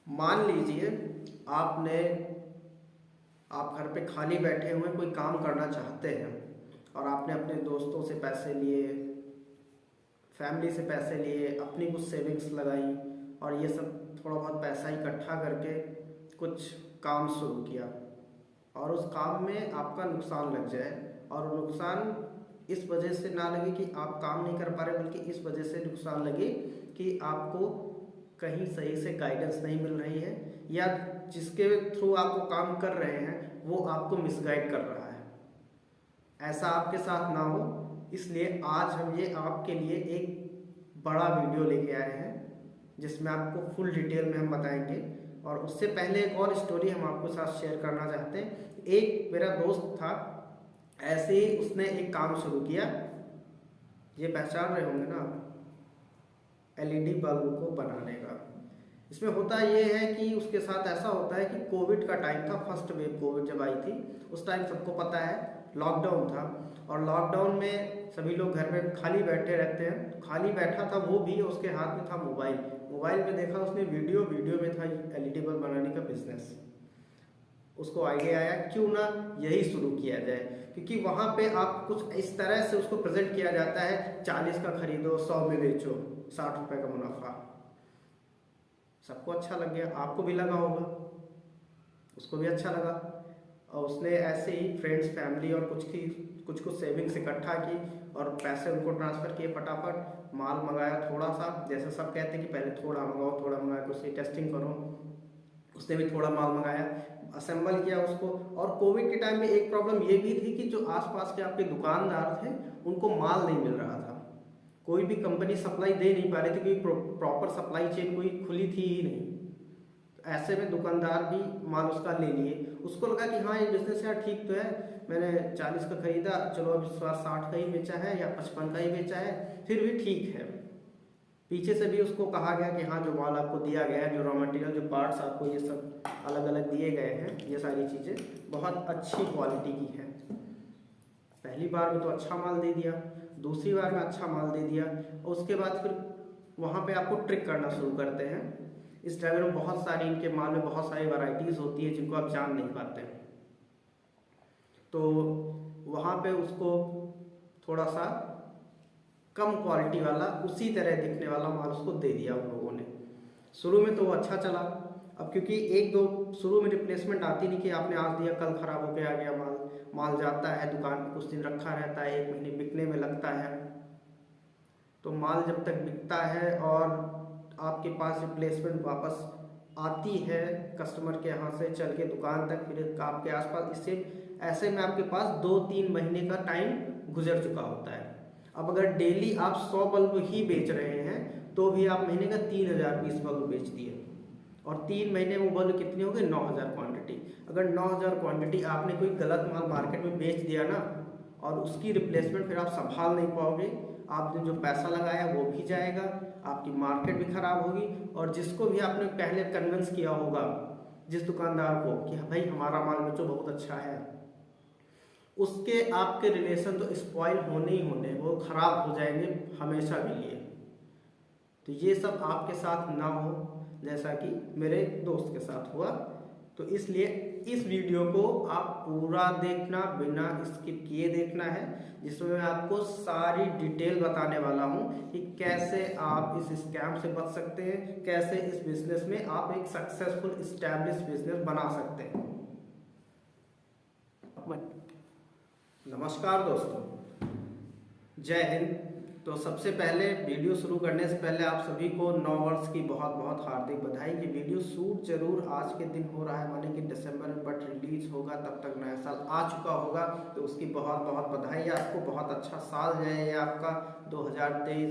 मान लीजिए आपने आप घर पे खाली बैठे हुए कोई काम करना चाहते हैं और आपने अपने दोस्तों से पैसे लिए, फैमिली से पैसे लिए, अपनी कुछ सेविंग्स लगाई और ये सब थोड़ा बहुत पैसा इकट्ठा करके कुछ काम शुरू किया और उस काम में आपका नुकसान लग जाए और वो नुकसान इस वजह से ना लगे कि आप काम नहीं कर पा रहे, बल्कि इस वजह से नुकसान लगे कि आपको कहीं सही से गाइडेंस नहीं मिल रही है या जिसके थ्रू आप वो काम कर रहे हैं वो आपको मिसगाइड कर रहा है। ऐसा आपके साथ ना हो, इसलिए आज हम ये आपके लिए एक बड़ा वीडियो लेके आए हैं जिसमें आपको फुल डिटेल में हम बताएंगे। और उससे पहले एक और स्टोरी हम आपको साथ शेयर करना चाहते हैं। एक मेरा दोस्त था, ऐसे ही उसने एक काम शुरू किया, ये पहचान रहे होंगे ना, एलईडी बल्ब को बनाने का। इसमें होता ये है कि उसके साथ ऐसा होता है कि कोविड का टाइम था, फर्स्ट वेव कोविड जब आई थी उस टाइम सबको पता है लॉकडाउन था और लॉकडाउन में सभी लोग घर में खाली बैठे रहते हैं। खाली बैठा था वो भी, उसके हाथ में था मोबाइल। मोबाइल में देखा उसने वीडियो में था एलईडी बल्ब बनाने का बिजनेस। उसको आइडिया आया क्यों ना यही शुरू किया जाए, क्योंकि वहां पे आप कुछ इस तरह से उसको प्रेजेंट किया जाता है, 40 का खरीदो 100 में बेचो, 60 रुपए का मुनाफा। सबको अच्छा लग गया, आपको भी लगा होगा, उसको भी अच्छा लगा और उसने ऐसे ही फ्रेंड्स फैमिली और कुछ सेविंग्स इकट्ठा की और पैसे उनको ट्रांसफ़र किए, फटाफट माल मंगाया थोड़ा सा। जैसे सब कहते हैं कि पहले थोड़ा मंगाओ, थोड़ा मंगा के उसकी टेस्टिंग करो, उसने भी थोड़ा माल मंगाया, असेंबल किया उसको। और कोविड के टाइम में एक प्रॉब्लम ये भी थी कि जो आसपास के आपके दुकानदार थे उनको माल नहीं मिल रहा था, कोई भी कंपनी सप्लाई दे नहीं पा रही थी, क्योंकि प्रॉपर सप्लाई चेन कोई खुली थी ही नहीं। तो ऐसे में दुकानदार भी माल उसका ले लिए, उसको लगा कि हाँ ये बिजनेस यार ठीक तो है, मैंने 40 का खरीदा, चलो अब इस बार 60 का ही बेचा है या 55 का ही बेचा है, फिर भी ठीक है। पीछे से भी उसको कहा गया कि हाँ जो माल आपको दिया गया है, जो रॉ मटेरियल, जो पार्ट्स आपको ये सब अलग अलग दिए गए हैं, ये सारी चीज़ें बहुत अच्छी क्वालिटी की है। पहली बार में तो अच्छा माल दे दिया, दूसरी बार में अच्छा माल दे दिया और उसके बाद फिर वहाँ पे आपको ट्रिक करना शुरू करते हैं। इस ड्राइवर में बहुत सारी, इनके माल में बहुत सारी वैरायटीज़ होती है जिनको आप जान नहीं पाते। तो वहाँ पे उसको थोड़ा सा कम क्वालिटी वाला, उसी तरह दिखने वाला माल उसको दे दिया उन लोगों ने। शुरू में तो वो अच्छा चला, अब क्योंकि एक दो शुरू में रिप्लेसमेंट आती नहीं कि आपने आज दिया कल खराब होकर आ गया माल जाता है दुकान पे, कुछ दिन रखा रहता है, 1 महीने बिकने में लगता है। तो माल जब तक बिकता है और आपके पास रिप्लेसमेंट वापस आती है कस्टमर के यहाँ से चल के दुकान तक, फिर आपके आसपास, इससे ऐसे में आपके पास 2-3 महीने का टाइम गुजर चुका होता है। अब अगर डेली आप 100 बल्ब ही बेच रहे हैं तो भी आप महीने का 3000 पीस बल्ब बेच दिए और 3 महीने में बल्ब कितनी हो गई, 9000 क्वांटिटी। अगर 9000 क्वांटिटी आपने कोई गलत माल मार्केट में बेच दिया ना और उसकी रिप्लेसमेंट फिर आप संभाल नहीं पाओगे, आपने जो पैसा लगाया वो भी जाएगा, आपकी मार्केट भी खराब होगी और जिसको भी आपने पहले कन्विंस किया होगा, जिस दुकानदार को कि भाई हमारा माल बेचो बहुत अच्छा है, उसके आपके रिलेशन तो स्पॉइल होने ही होने, वो खराब हो जाएंगे हमेशा के लिए। तो ये सब आपके साथ ना हो जैसा कि मेरे दोस्त के साथ हुआ। तो इसलिए इस वीडियो को आप पूरा देखना, बिना स्किप किए देखना है, जिसमें मैं आपको सारी डिटेल बताने वाला हूं कि कैसे आप इस स्कैम से बच सकते हैं, कैसे इस बिजनेस में आप एक सक्सेसफुल एस्टैब्लिश बिजनेस बना सकते हैं। नमस्कार दोस्तों, जय हिंद। तो सबसे पहले वीडियो शुरू करने से पहले आप सभी को नव वर्ष की बहुत बहुत हार्दिक बधाई। ये वीडियो शूट जरूर आज के दिन हो रहा है, माने कि दिसंबर में, बट रिलीज होगा तब तक नया साल आ चुका होगा, तो उसकी बहुत बहुत बधाई। आपको बहुत अच्छा साल जाए ये आपका 2023,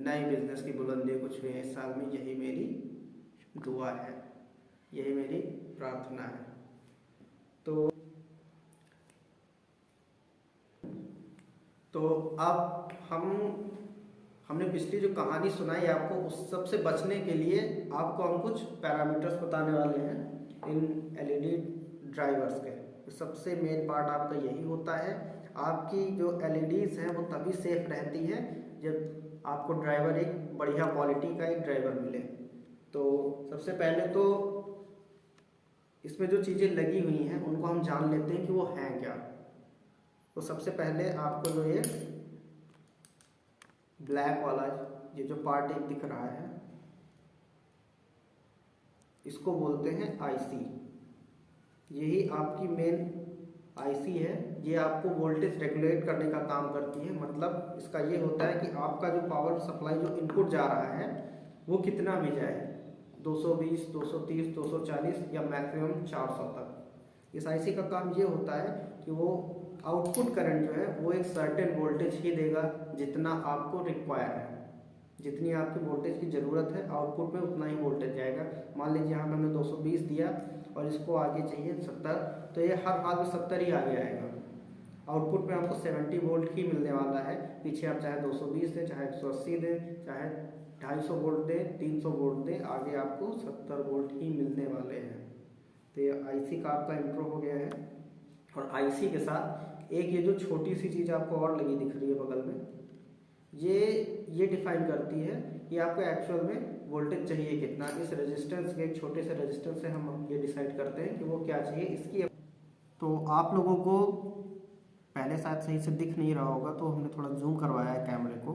नए बिजनेस की बुलंदियों को छुए इस साल में, यही मेरी दुआ है, यही मेरी प्रार्थना है। तो अब हमने पिछली जो कहानी सुनाई आपको, उस सब से बचने के लिए आपको हम कुछ पैरामीटर्स बताने वाले हैं इन एलईडी ड्राइवर्स के। सबसे मेन पार्ट आपका यही होता है, आपकी जो एलईडीज हैं वो तभी सेफ रहती है जब आपको ड्राइवर एक बढ़िया क्वालिटी का एक ड्राइवर मिले। तो सबसे पहले तो इसमें जो चीज़ें लगी हुई हैं उनको हम जान लेते हैं कि वो हैं क्या। तो सबसे पहले आपको जो ये ब्लैक वाला ये जो पार्ट एक दिख रहा है इसको बोलते हैं आईसी। यही आपकी मेन आईसी है। ये आपको वोल्टेज रेगुलेट करने का काम करती है। मतलब इसका ये होता है कि आपका जो पावर सप्लाई जो इनपुट जा रहा है वो कितना भी जाए, 220, 230, 240 या मैक्सिमम 400 तक। इस आईसी का काम ये होता है कि वो आउटपुट करंट जो है वो एक सर्टेन वोल्टेज ही देगा जितना आपको रिक्वायर है। जितनी आपकी वोल्टेज की ज़रूरत है आउटपुट में उतना ही वोल्टेज जाएगा। मान लीजिए यहाँ पे हमने 220 दिया और इसको आगे चाहिए 70, तो ये हर हाल में 70 ही आगे आएगा। आउटपुट में आपको 70 वोल्ट ही मिलने वाला है। पीछे आप चाहे 220 दें, चाहे 180 दें, चाहे 250 वोल्ट दें, 300 वोल्ट दें, आगे आपको 70 वोल्ट ही मिलने वाले हैं। तो ये आईसी का आपका इंट्रो हो गया है। और आईसी के साथ एक ये जो छोटी सी चीज़ आपको और लगी दिख रही है बगल में, ये डिफाइन करती है कि आपको एक्चुअल में वोल्टेज चाहिए कितना। इस रेजिस्टेंस के एक छोटे से रेजिस्टेंस से हम ये डिसाइड करते हैं कि वो क्या चाहिए इसकी। तो आप लोगों को पहले शायद सही से दिख नहीं रहा होगा तो हमने थोड़ा जूम करवाया है कैमरे को।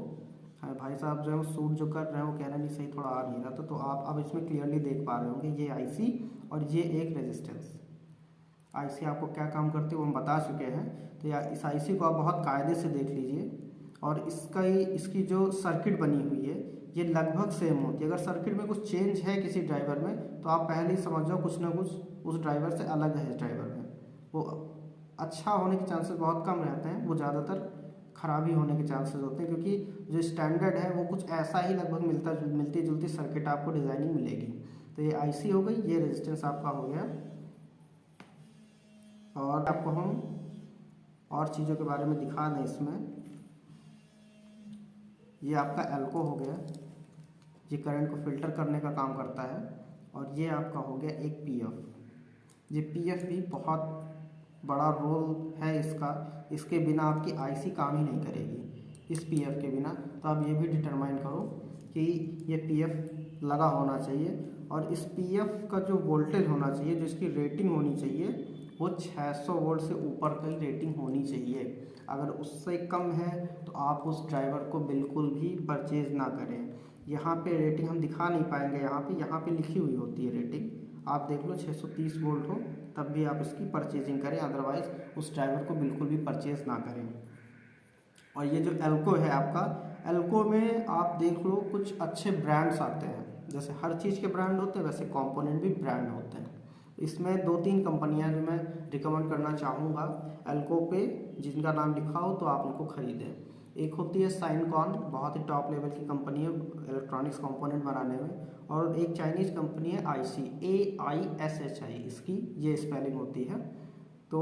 हाँ भाई साहब जो है शूट जो कर रहे हैं वो कह रहे नहीं सही थोड़ा आ नहीं रहा था। तो आप अब इसमें क्लियरली देख पा रहे होंगे ये आईसी और ये एक रेजिस्टेंस। आईसी आपको क्या काम करती है वो हम बता चुके हैं। तो या इस आईसी को आप बहुत कायदे से देख लीजिए। और इसकी जो सर्किट बनी हुई है ये लगभग सेम होती है। अगर सर्किट में कुछ चेंज है किसी ड्राइवर में तो आप पहले ही समझ जाओ कुछ ना कुछ उस ड्राइवर से अलग है। इस ड्राइवर में वो अच्छा होने के चांसेस बहुत कम रहते हैं, वो ज़्यादातर खराबी होने के चांसेस होते हैं, क्योंकि जो स्टैंडर्ड है वो कुछ ऐसा ही लगभग मिलती जुलती सर्किट आपको डिज़ाइनिंग मिलेगी। तो ये आईसी हो गई, ये रेजिस्टेंस आपका हो गया। और आपको हम और चीज़ों के बारे में दिखा दें इसमें, ये आपका एल्को हो गया, ये करंट को फिल्टर करने का काम करता है। और ये आपका हो गया एक पीएफ। ये पीएफ भी बहुत बड़ा रोल है इसका। इसके बिना आपकी आईसी काम ही नहीं करेगी इस पीएफ के बिना। तो आप ये भी डिटरमाइन करो कि ये पीएफ लगा होना चाहिए और इस पीएफ का जो वोल्टेज होना चाहिए, जो इसकी रेटिंग होनी चाहिए वो 600 वोल्ट से ऊपर की रेटिंग होनी चाहिए। अगर उससे कम है तो आप उस ड्राइवर को बिल्कुल भी परचेज ना करें। यहाँ पे रेटिंग हम दिखा नहीं पाएंगे, यहाँ पे लिखी हुई होती है रेटिंग, आप देख लो 630 वोल्ट हो तब भी आप इसकी परचेजिंग करें, अदरवाइज़ उस ड्राइवर को बिल्कुल भी परचेज ना करें। और ये जो एल्को है आपका, एल्को में आप देख लो कुछ अच्छे ब्रांड्स आते हैं। जैसे हर चीज़ के ब्रांड होते हैं वैसे कंपोनेंट भी ब्रांड होते हैं। इसमें 2-3 कंपनियां जो मैं रिकमेंड करना चाहूँगा एल्को पे, जिनका नाम लिखा हो तो आप उनको खरीदें। एक होती है साइनकॉन, बहुत ही टॉप लेवल की कंपनी है इलेक्ट्रॉनिक्स कंपोनेंट बनाने में। और एक चाइनीज़ कंपनी है आईसी, AISHI इसकी ये स्पेलिंग होती है। तो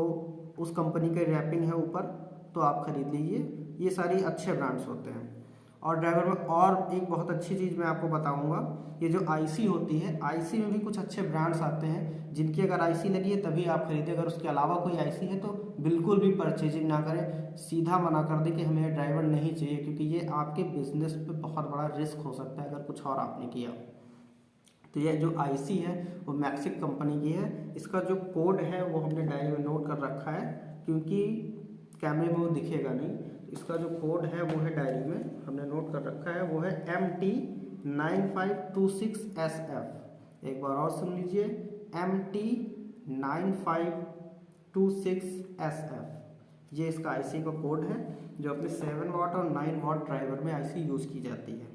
उस कंपनी के रैपिंग है ऊपर, तो आप खरीद लीजिए। ये सारी अच्छे ब्रांड्स होते हैं। और ड्राइवर में और एक बहुत अच्छी चीज़ मैं आपको बताऊंगा, ये जो आईसी होती है, आईसी में भी कुछ अच्छे ब्रांड्स आते हैं जिनकी अगर आईसी लगी है तभी आप खरीदें। अगर उसके अलावा कोई आईसी है तो बिल्कुल भी परचेजिंग ना करें, सीधा मना कर दें कि हमें ड्राइवर नहीं चाहिए, क्योंकि ये आपके बिजनेस पे बहुत बड़ा रिस्क हो सकता है अगर कुछ और आपने किया। तो ये जो आईसी है वो मैक्सिक कंपनी की है। इसका जो कोड है वो हमने डायरी में नोट कर रखा है, क्योंकि कैमरे में वो दिखेगा नहीं। इसका जो कोड है वो है डायरी में हमने नोट कर रखा है, वो है MT9526SF। एक बार और सुन लीजिए, MT9526SF। ये इसका आईसी का कोड है जो अपने 7 वाट और 9 वाट ड्राइवर में आईसी यूज़ की जाती है।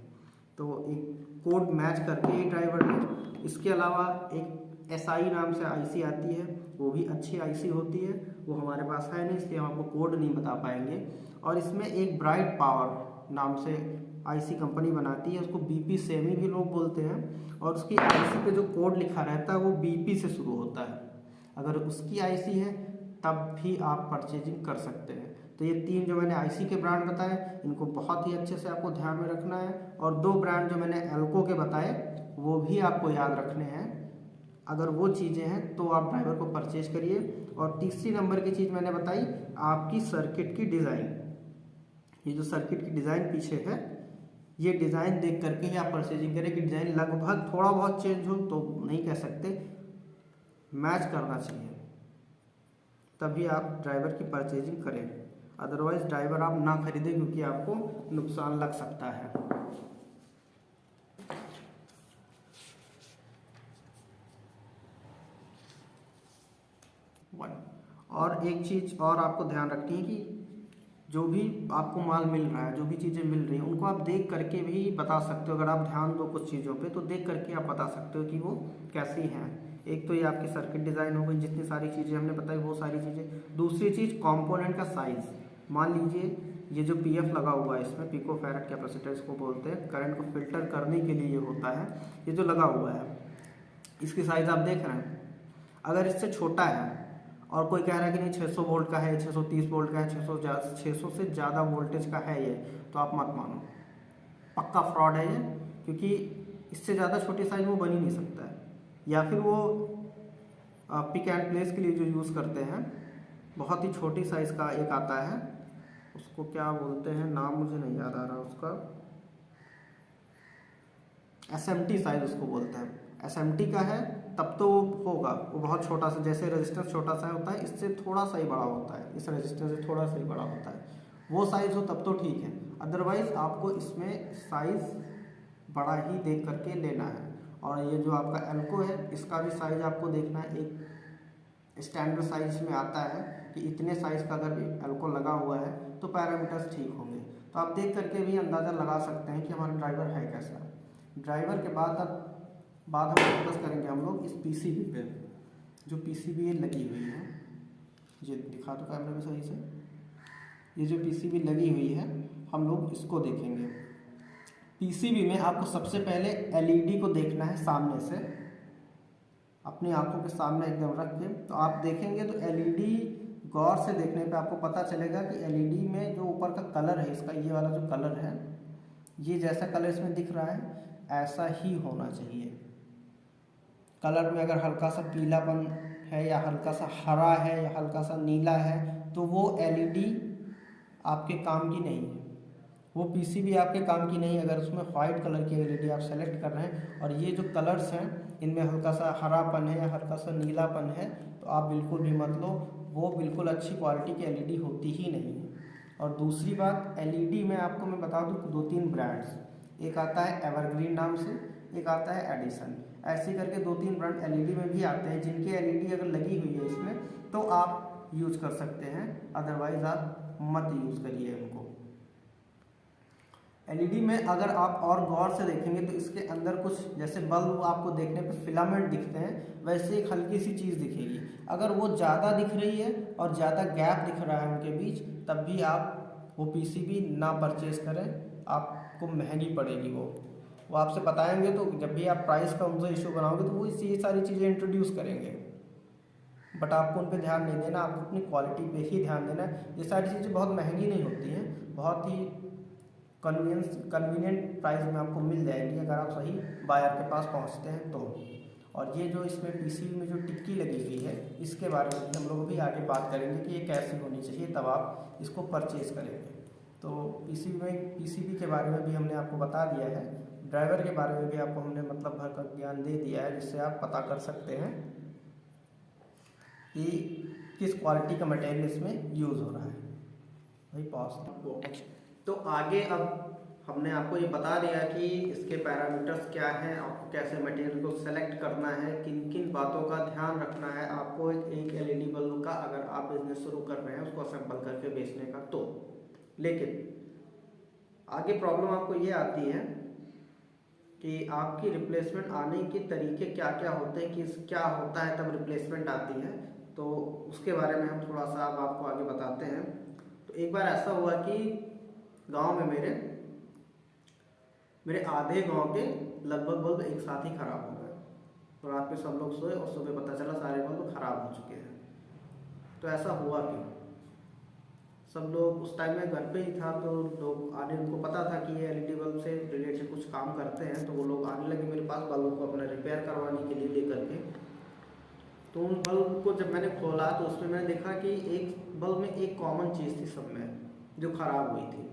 तो एक कोड मैच करके ही ड्राइवर में। इसके अलावा एक SI नाम से आईसी आती है, वो भी अच्छी आईसी होती है, वो हमारे पास है नहीं इसलिए हम आपको कोड नहीं बता पाएंगे। और इसमें एक ब्राइट पावर नाम से आईसी कंपनी बनाती है, उसको BP सेमी भी लोग बोलते हैं। और उसकी आईसी पे जो कोड लिखा रहता है वो BP से शुरू होता है। अगर उसकी आईसी है तब भी आप परचेजिंग कर सकते हैं। तो ये 3 जो मैंने आईसी के ब्रांड बताए, इनको बहुत ही अच्छे से आपको ध्यान में रखना है। और 2 ब्रांड जो मैंने एल्को के बताए वो भी आपको याद रखने हैं। अगर वो चीज़ें हैं तो आप ड्राइवर को परचेज करिए। और तीसरी नंबर की चीज़ मैंने बताई आपकी सर्किट की डिज़ाइन। ये जो सर्किट की डिज़ाइन पीछे है ये डिज़ाइन देख करके ही आप परचेजिंग करें कि डिज़ाइन लगभग थोड़ा बहुत चेंज हो तो नहीं कह सकते, मैच करना चाहिए, तभी आप ड्राइवर की परचेजिंग करें। अदरवाइज ड्राइवर आप ना खरीदें क्योंकि आपको नुकसान लग सकता है। और एक चीज़ और आपको ध्यान रखनी है कि जो भी आपको माल मिल रहा है, जो भी चीज़ें मिल रही हैं, उनको आप देख करके भी बता सकते हो। अगर आप ध्यान दो कुछ चीज़ों पे तो देख करके आप बता सकते हो कि वो कैसी हैं। एक तो ये आपकी सर्किट डिज़ाइन हो गई, जितनी सारी चीज़ें हमने बताई वो सारी चीज़ें। दूसरी चीज़ कंपोनेंट का साइज़। मान लीजिए ये जो पीएफ लगा हुआ है, इसमें पिको फैरेड कैपेसिटर इसको बोलते हैं, करंट को फिल्टर करने के लिए ये होता है। ये जो लगा हुआ है इसकी साइज़ आप देख रहे हैं, अगर इससे छोटा है और कोई कह रहा है कि नहीं 600 वोल्ट का है, 630 वोल्ट का है, 600 से ज़्यादा वोल्टेज का है ये, तो आप मत मानो, पक्का फ्रॉड है ये, क्योंकि इससे ज़्यादा छोटी साइज वो बन ही नहीं सकता है। या फिर वो पिक एंड प्लेस के लिए जो यूज़ करते हैं, बहुत ही छोटी साइज़ का एक आता है, उसको क्या बोलते हैं, नाम मुझे नहीं याद आ रहा उसका, SMT साइज उसको बोलते हैं। SMT का है तब तो होगा, वो बहुत छोटा सा, जैसे रेजिस्टेंस छोटा सा होता है, इससे थोड़ा सा ही बड़ा होता है, इस रेजिस्टेंस से थोड़ा सा ही बड़ा होता है, वो साइज़ हो तब तो ठीक है। अदरवाइज़ आपको इसमें साइज़ बड़ा ही देख करके लेना है। और ये जो आपका एल्को है, इसका भी साइज़ आपको देखना है, एक स्टैंडर्ड साइज में आता है कि इतने साइज़ का अगर एल्को लगा हुआ है तो पैरामीटर्स ठीक होंगे। तो आप देख करके भी अंदाज़ा लगा सकते हैं कि हमारा ड्राइवर है कैसा। ड्राइवर के बाद हम फोकस करेंगे हम लोग इस पीसीबी पे, जो पीसीबी लगी हुई है, ये दिखा दो कैमरे में सही से, ये जो पीसीबी लगी हुई है हम लोग इसको देखेंगे। पीसीबी में आपको सबसे पहले एलईडी को देखना है सामने से, अपनी आंखों के सामने एकदम रख के, तो आप देखेंगे तो एलईडी गौर से देखने पे आपको पता चलेगा कि एलईडी में जो ऊपर का कलर है इसका, ये वाला जो कलर है, ये जैसा कलर इसमें दिख रहा है ऐसा ही होना चाहिए। कलर में अगर हल्का सा पीलापन है या हल्का सा हरा है या हल्का सा नीला है तो वो एलईडी आपके काम की नहीं है, वो पीसीबी आपके काम की नहीं है। अगर उसमें वाइट कलर की एलईडी आप सेलेक्ट कर रहे हैं और ये जो कलर्स हैं इनमें हल्का सा हरापन है या हल्का सा नीलापन है, तो आप बिल्कुल भी मत लो, वो बिल्कुल अच्छी क्वालिटी की एलईडी होती ही नहीं है। और दूसरी बात, एलईडी में आपको मैं बता दूँ 2-3 ब्रांड्स, एक आता है एवरग्रीन नाम से, एक आता है एडिसन, ऐसे करके 2-3 ब्रांड एलईडी में भी आते हैं, जिनकी एलईडी अगर लगी हुई है इसमें तो आप यूज कर सकते हैं, अदरवाइज आप मत यूज करिए उनको। एलईडी में अगर आप और गौर से देखेंगे तो इसके अंदर कुछ जैसे बल्ब आपको देखने पे फिलामेंट दिखते हैं, वैसे एक हल्की सी चीज़ दिखेगी। अगर वो ज़्यादा दिख रही है और ज़्यादा गैप दिख रहा है उनके बीच, तब भी आप वो पीसीबी ना परचेज करें, आपको महंगी पड़ेगी। वो आपसे बताएंगे, तो जब भी आप प्राइस का उनसे इशू बनाओगे तो वो ये सारी चीज़ें इंट्रोड्यूस करेंगे, बट आपको उन पर ध्यान नहीं देना, आपको अपनी क्वालिटी पे ही ध्यान देना है। ये सारी चीज़ें बहुत महंगी नहीं होती हैं, बहुत ही कन्वीनियंट प्राइस में आपको मिल जाएगी अगर आप सही बायर के पास पहुंचते हैं तो। और ये जो इसमें पीसीबी में जो टिक्की लगी हुई है, इसके बारे में हम लोग भी आगे बात करेंगे कि ये कैसी होनी चाहिए, तब आप इसको परचेज़ करेंगे। तो पीसीबी के बारे में भी हमने आपको बता दिया है, ड्राइवर के बारे में भी आपको हमने मतलब भर का ज्ञान दे दिया है, जिससे आप पता कर सकते हैं कि किस क्वालिटी का मटेरियल इसमें यूज़ हो रहा है। वही पॉज। तो आगे अब हमने आपको ये बता दिया कि इसके पैरामीटर्स क्या हैं, आपको कैसे मटेरियल को सेलेक्ट करना है, किन किन बातों का ध्यान रखना है आपको एक एलईडी बल्ब का, अगर आप बिजनेस शुरू कर रहे हैं उसको असेंबल करके बेचने का। तो लेकिन आगे प्रॉब्लम आपको ये आती है कि आपकी रिप्लेसमेंट आने के तरीके क्या क्या होते हैं, कि क्या होता है तब रिप्लेसमेंट आती है, तो उसके बारे में हम थोड़ा सा अब आपको आगे बताते हैं। तो एक बार ऐसा हुआ कि गांव में मेरे आधे गांव के लगभग बल्ब एक साथ ही खराब हो गए, और रात में सब लोग सोए और सुबह पता चला सारे बल्ब खराब हो चुके हैं। तो ऐसा हुआ क्यों? सब लोग उस टाइम में घर पे ही था, तो लोग आने, उनको पता था कि ये एलईडी बल्ब से रिलेटेड कुछ काम करते हैं, तो वो लोग आने लगे मेरे पास बल्ब को अपना रिपेयर करवाने के लिए लेकर के। तो उन बल्ब को जब मैंने खोला तो उसमें मैंने देखा कि एक बल्ब में एक कॉमन चीज़ थी सब में जो ख़राब हुई थी,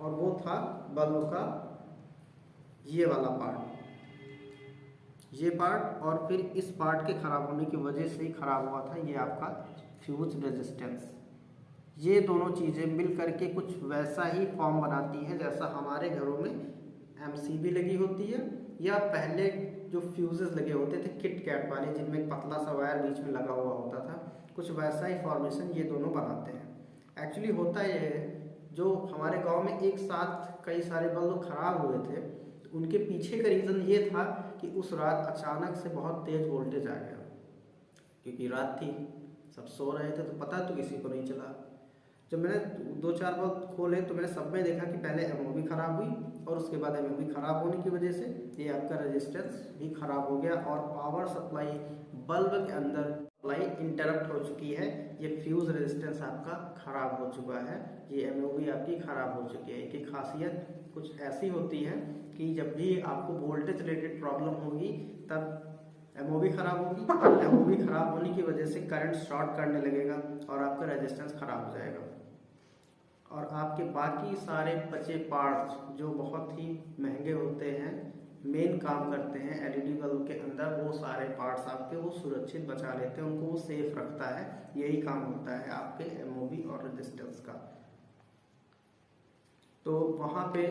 और वो था बल्ब का ये वाला पार्ट, ये पार्ट, और फिर इस पार्ट के ख़राब होने की वजह से ही ख़राब हुआ था ये आपका फ्यूज रेजिस्टेंस। ये दोनों चीज़ें मिल करके कुछ वैसा ही फॉर्म बनाती हैं जैसा हमारे घरों में एमसीबी लगी होती है, या पहले जो फ्यूजेस लगे होते थे किट कैट वाले, जिनमें एक पतला सा वायर बीच में लगा हुआ होता था, कुछ वैसा ही फॉर्मेशन ये दोनों बनाते हैं। एक्चुअली होता ये है, जो हमारे गांव में एक साथ कई सारे बल्ब खराब हुए थे, तो उनके पीछे का रीज़न ये था कि उस रात अचानक से बहुत तेज़ वोल्टेज आ गया, क्योंकि रात थी, सब सो रहे थे, तो पता तो किसी को नहीं चला। जब मैंने 2-4 बल्ब खोले तो मैंने सब में देखा कि पहले एमओबी ख़राब हुई, और उसके बाद एमओबी ख़राब होने की वजह से ये आपका रेजिस्टेंस भी ख़राब हो गया, और पावर सप्लाई बल्ब के अंदर सप्लाई इंटरप्ट हो चुकी है। ये फ्यूज रेजिस्टेंस आपका ख़राब हो चुका है, ये एमओबी आपकी ख़राब हो चुकी है। इनकी खासियत कुछ ऐसी होती है कि जब भी आपको वोल्टेज रिलेटेड प्रॉब्लम होगी तब एमओबी ख़राब होगी, एमओबी ख़राब होने की वजह से करंट शॉर्ट करने लगेगा और आपका रेजिस्टेंस ख़राब हो जाएगा, और आपके बाकी सारे बचे पार्ट्स जो बहुत ही महंगे होते हैं, मेन काम करते हैं एलईडी बल्ब के अंदर, वो सारे पार्ट्स आपके वो सुरक्षित बचा लेते हैं, उनको वो सेफ रखता है। यही काम होता है आपके एमओबी और रेजिस्टेंस का। तो वहाँ पे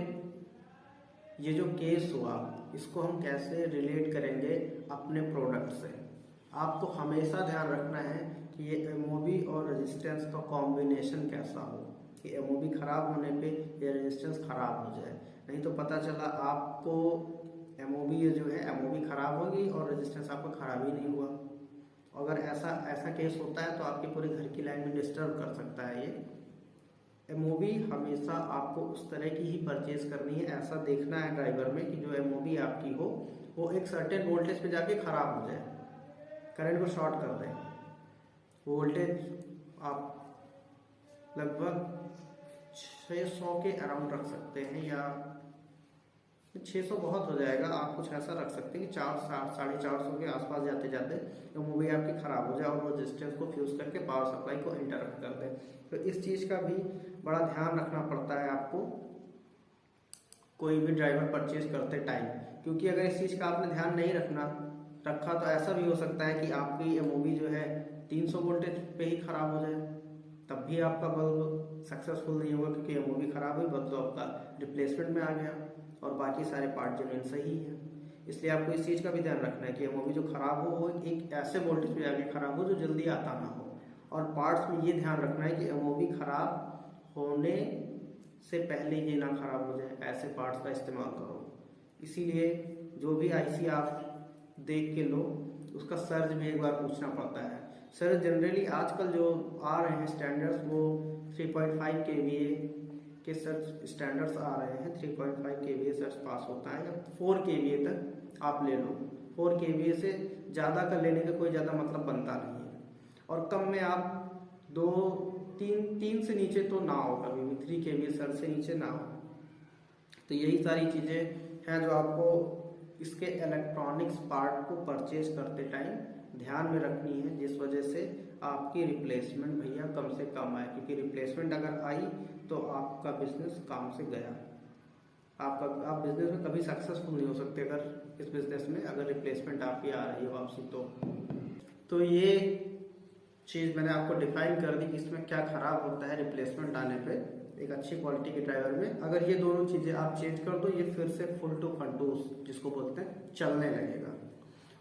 ये जो केस हुआ, इसको हम कैसे रिलेट करेंगे अपने प्रोडक्ट से। आपको हमेशा ध्यान रखना है कि ये एमओबी और रेजिस्टेंस का कॉम्बिनेशन कैसा हो, कि एमओबी ख़राब होने पे ये रेजिस्टेंस ख़राब हो जाए। नहीं तो पता चला आपको एमओबी जो है एमओबी ख़राब होगी और रेजिस्टेंस आपका ख़राब ही नहीं हुआ। अगर ऐसा केस होता है तो आपके पूरे घर की लाइन में डिस्टर्ब कर सकता है ये। एमओबी हमेशा आपको उस तरह की ही परचेज करनी है, ऐसा देखना है ड्राइवर में कि जो एमओबी आपकी हो वो एक सर्टेन वोल्टेज पे जाके ख़राब हो जाए, करंट को शॉर्ट कर दे। वोल्टेज आप लगभग 600 के अराउंड रख सकते हैं, या 600 बहुत हो जाएगा, आप कुछ ऐसा रख सकते हैं कि 400-450 के आसपास जाते जाते एमओबी आपकी ख़राब हो जाए और वो रेजिस्टेंस को फ्यूज़ करके पावर सप्लाई को इंटरप्ट कर दे। तो इस चीज़ का भी बड़ा ध्यान रखना पड़ता है आपको कोई भी ड्राइवर परचेज करते टाइम, क्योंकि अगर इस चीज़ का आपने ध्यान नहीं रखा तो ऐसा भी हो सकता है कि आपकी एमओबी जो है 300 वोल्टेज पे ही ख़राब हो जाए, तब भी आपका बल्ब सक्सेसफुल नहीं होगा, क्योंकि एमओबी ख़राब हुई, बल्ब तो आपका रिप्लेसमेंट में आ गया और बाकी सारे पार्ट जेन्युइन सही है। इसलिए आपको इस चीज़ का भी ध्यान रखना है कि एमओबी जो ख़राब हो वो एक ऐसे वोल्टेज पे आगे ख़राब हो जो जल्दी आता ना हो। और पार्ट्स में ये ध्यान रखना है कि एमओबी ख़राब होने से पहले ये ना ख़राब हो जाए, ऐसे पार्ट्स का इस्तेमाल करो। इसीलिए जो भी आईसी आप देख के लो उसका सर्ज भी एक बार पूछना पड़ता है। सर्ज जनरली आजकल जो आ रहे हैं स्टैंडर्ड्स वो 3.5 kVA के सर्च स्टैंडर्ड्स आ रहे हैं। 3.5 kVA सर्च पास होता है, या 4 kVA तक आप ले लो। 4 kVA से ज़्यादा का लेने का कोई ज़्यादा मतलब बनता नहीं है, और कम में आप 2-3 से नीचे तो ना हो, कभी भी 3 kVA सर्च से नीचे ना हो। तो यही सारी चीज़ें हैं जो आपको इसके इलेक्ट्रॉनिक्स पार्ट को परचेज करते टाइम ध्यान में रखनी है, जिस वजह से आपकी रिप्लेसमेंट भैया कम से कम आए, क्योंकि रिप्लेसमेंट अगर आई तो आपका बिजनेस काम से गया। आप बिजनेस में कभी सक्सेसफुल नहीं हो सकते अगर इस बिजनेस में अगर रिप्लेसमेंट आपकी आ रही है वापसी। तो ये चीज़ मैंने आपको डिफाइन कर दी कि इसमें क्या ख़राब होता है रिप्लेसमेंट आने पे एक अच्छी क्वालिटी के ड्राइवर में। अगर ये दोनों चीज़ें आप चेंज कर दो, ये फिर से फुल टू फंटूस जिसको बोलते हैं चलने लगेगा।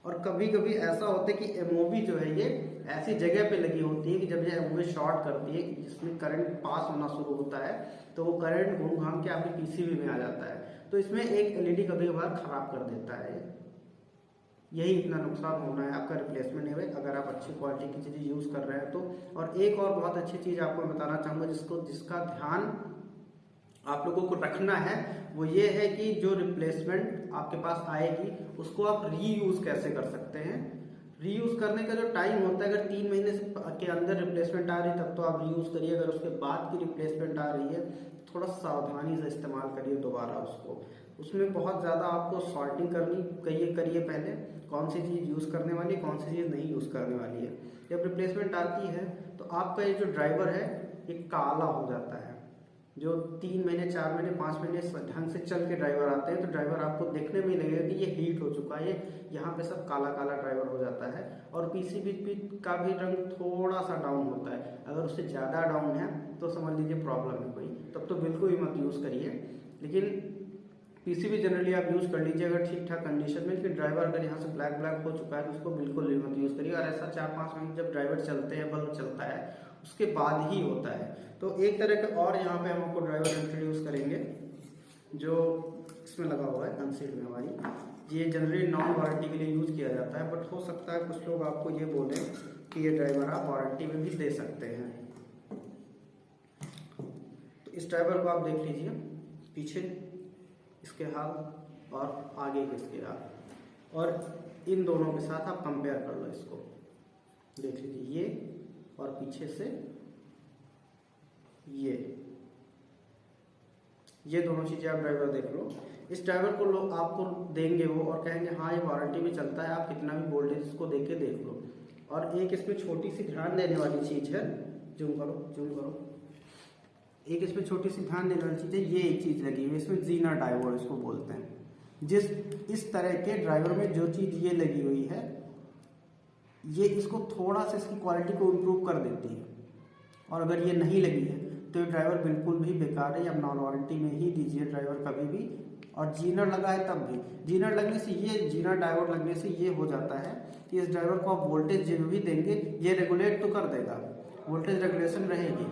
और कभी कभी ऐसा होता है कि एमओबी जो है ये ऐसी जगह पे लगी होती है कि जब ये एमओबी शॉर्ट करती है, जिसमें करंट पास होना शुरू होता है, तो वो करंट घूम घाम के आपके पीसीबी में आ जाता है, तो इसमें एक एलईडी कभी कभार खराब कर देता है। यही इतना नुकसान होना है आपका रिप्लेसमेंट है अगर आप अच्छी क्वालिटी की चीज़ें यूज़ कर रहे हैं तो। और एक और बहुत अच्छी चीज़ आपको बताना चाहूँगा जिसका ध्यान आप लोगों को रखना है, वो ये है कि जो रिप्लेसमेंट आपके पास आएगी उसको आप रीयूज़ कैसे कर सकते हैं। रीयूज़ करने का जो टाइम होता है, अगर 3 महीने के अंदर रिप्लेसमेंट आ रही है तब तो आप रीयूज़ करिए, अगर उसके बाद की रिप्लेसमेंट आ रही है थोड़ा सावधानी से इस्तेमाल करिए दोबारा उसको। उसमें बहुत ज़्यादा आपको सॉर्टिंग करिए पहले, कौन सी चीज़ यूज़ करने वाली है, कौन सी चीज़ नहीं यूज़ करने वाली है। जब रिप्लेसमेंट आती है तो आपका ये जो ड्राइवर है ये काला हो जाता है, जो 3 महीने 4 महीने 5 महीने ढंग से चल के ड्राइवर आते हैं तो ड्राइवर आपको देखने में लगेगा कि ये हीट हो चुका है, यहाँ पे सब काला काला ड्राइवर हो जाता है। और पीसीबी का भी रंग थोड़ा सा डाउन होता है, अगर उससे ज़्यादा डाउन है तो समझ लीजिए प्रॉब्लम है कोई, तब तो बिल्कुल ही मत यूज़ करिए। लेकिन पीसीबी जनरली आप यूज़ कर लीजिए अगर ठीक ठाक कंडीशन में। लेकिन ड्राइवर अगर यहाँ से ब्लैक ब्लैक हो चुका है तो उसको बिल्कुल भी मत यूज़ करिए। और ऐसा 4-5 मिनट जब ड्राइवर चलते हैं, बल्ब चलता है, उसके बाद ही होता है। तो एक तरह का और यहाँ पे हम आपको ड्राइवर इंट्रोड्यूस करेंगे जो इसमें लगा हुआ है कंसील में हमारी। ये जनरली नॉन वारंटी के लिए यूज़ किया जाता है, बट हो सकता है कुछ लोग आपको ये बोलें कि ये ड्राइवर आप वारंटी में भी दे सकते हैं। तो इस ड्राइवर को आप देख लीजिए, पीछे इसके हाथ और आगे के इसके हाथ, और इन दोनों के साथ आप कंपेयर कर लो इसको, देख लीजिए ये और पीछे से ये दोनों चीज़ें आप ड्राइवर देख लो। इस ड्राइवर को लोग आपको देंगे वो और कहेंगे हाँ ये वारंटी में चलता है, आप कितना भी वोल्टेज इसको दे के देख लो। और एक इसमें छोटी सी ध्यान देने वाली चीज़ है, जूम करो, एक इसमें छोटी सी ध्यान देने वाली चीज़ है, ये एक चीज़ लगी हुई है इसमें, जीना डायोड इसको बोलते हैं। इस तरह के ड्राइवर में जो चीज़ ये लगी हुई है, ये इसको थोड़ा सा इसकी क्वालिटी को इम्प्रूव कर देती है। और अगर ये नहीं लगी है तो ये ड्राइवर बिल्कुल भी बेकार है, या नॉन वारंटी में ही दीजिए ड्राइवर कभी भी। और जीनर लगा है तब भी, जीनर लगने से ये, जीनर डायोड लगने से ये हो जाता है कि इस ड्राइवर को आप वोल्टेज जो भी देंगे ये रेगुलेट तो कर देगा, वोल्टेज रेगुलेशन रहेगी,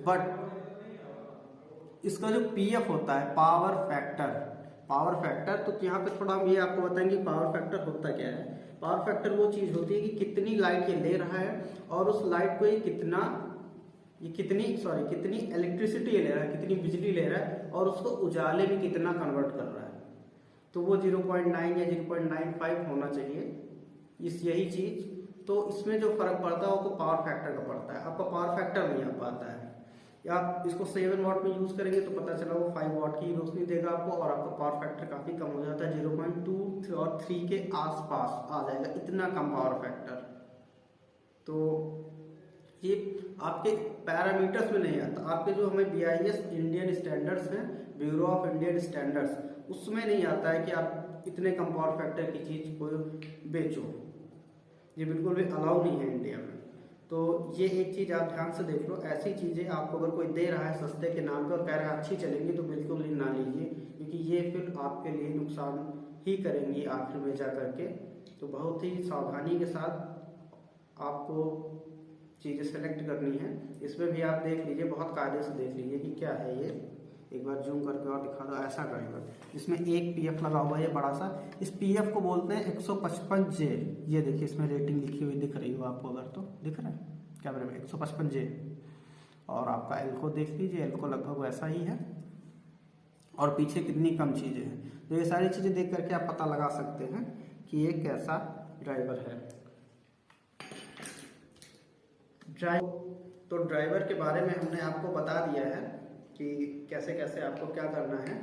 बट इसका जो पीएफ होता है पावर फैक्टर, तो यहाँ पे थोड़ा हम ये आपको बताएंगे पावर फैक्टर होता क्या है। पावर फैक्टर वो चीज़ होती है कि कितनी लाइट ये ले रहा है और उस लाइट को कितनी इलेक्ट्रिसिटी ले रहा है, कितनी बिजली ले रहा है और उसको उजाले में कितना कन्वर्ट कर रहा है। तो वो 0.9 या 0.95 होना चाहिए यही चीज़। तो इसमें जो फर्क पड़ता है वो पावर फैक्टर का पड़ता है, आपका पावर फैक्टर नहीं आ पाता है। या आप इसको 7 वाट में यूज़ करेंगे तो पता चला वो 5 वाट की रोशनी देगा आपको, और आपका पावर फैक्टर काफ़ी कम हो जाता है, 0.2 और 3 के आसपास आ जाएगा, इतना कम पावर फैक्टर। तो ये आपके पैरामीटर्स में नहीं आता, आपके जो हमें BIS इंडियन स्टैंडर्ड्स हैं, ब्यूरो ऑफ इंडियन स्टैंडर्ड्स, उसमें नहीं आता है कि आप इतने कम पावर फैक्टर की चीज़ को बेचो, ये बिल्कुल भी अलाउ नहीं है इंडिया में। तो ये एक चीज़ आप ध्यान से देख लो, ऐसी चीज़ें आपको अगर कोई दे रहा है सस्ते के नाम पे और कह रहा है अच्छी चलेंगी तो बिल्कुल ही ना लीजिए, क्योंकि ये फिर आपके लिए नुकसान ही करेंगी आखिर में जा करके। तो बहुत ही सावधानी के साथ आपको चीज़ें सेलेक्ट करनी है। इसमें भी आप देख लीजिए, बहुत कायदे से देख लीजिए कि क्या है ये। एक बार जूम करके और दिखा दो, ऐसा ड्राइवर, इसमें एक पीएफ लगा हुआ है बड़ा सा, इस पीएफ को बोलते हैं 155J। ये देखिए इसमें रेटिंग लिखी हुई दिख रही हो आपको, अगर तो दिख रहा है कैमरे में 155J। और आपका एल को देख लीजिए, एल को लगभग वैसा ही है, और पीछे कितनी कम चीज़ें हैं। तो ये सारी चीज़ें देख करके आप पता लगा सकते हैं कि ये कैसा ड्राइवर है। तो ड्राइवर के बारे में हमने आपको बता दिया है कि कैसे कैसे आपको क्या करना है।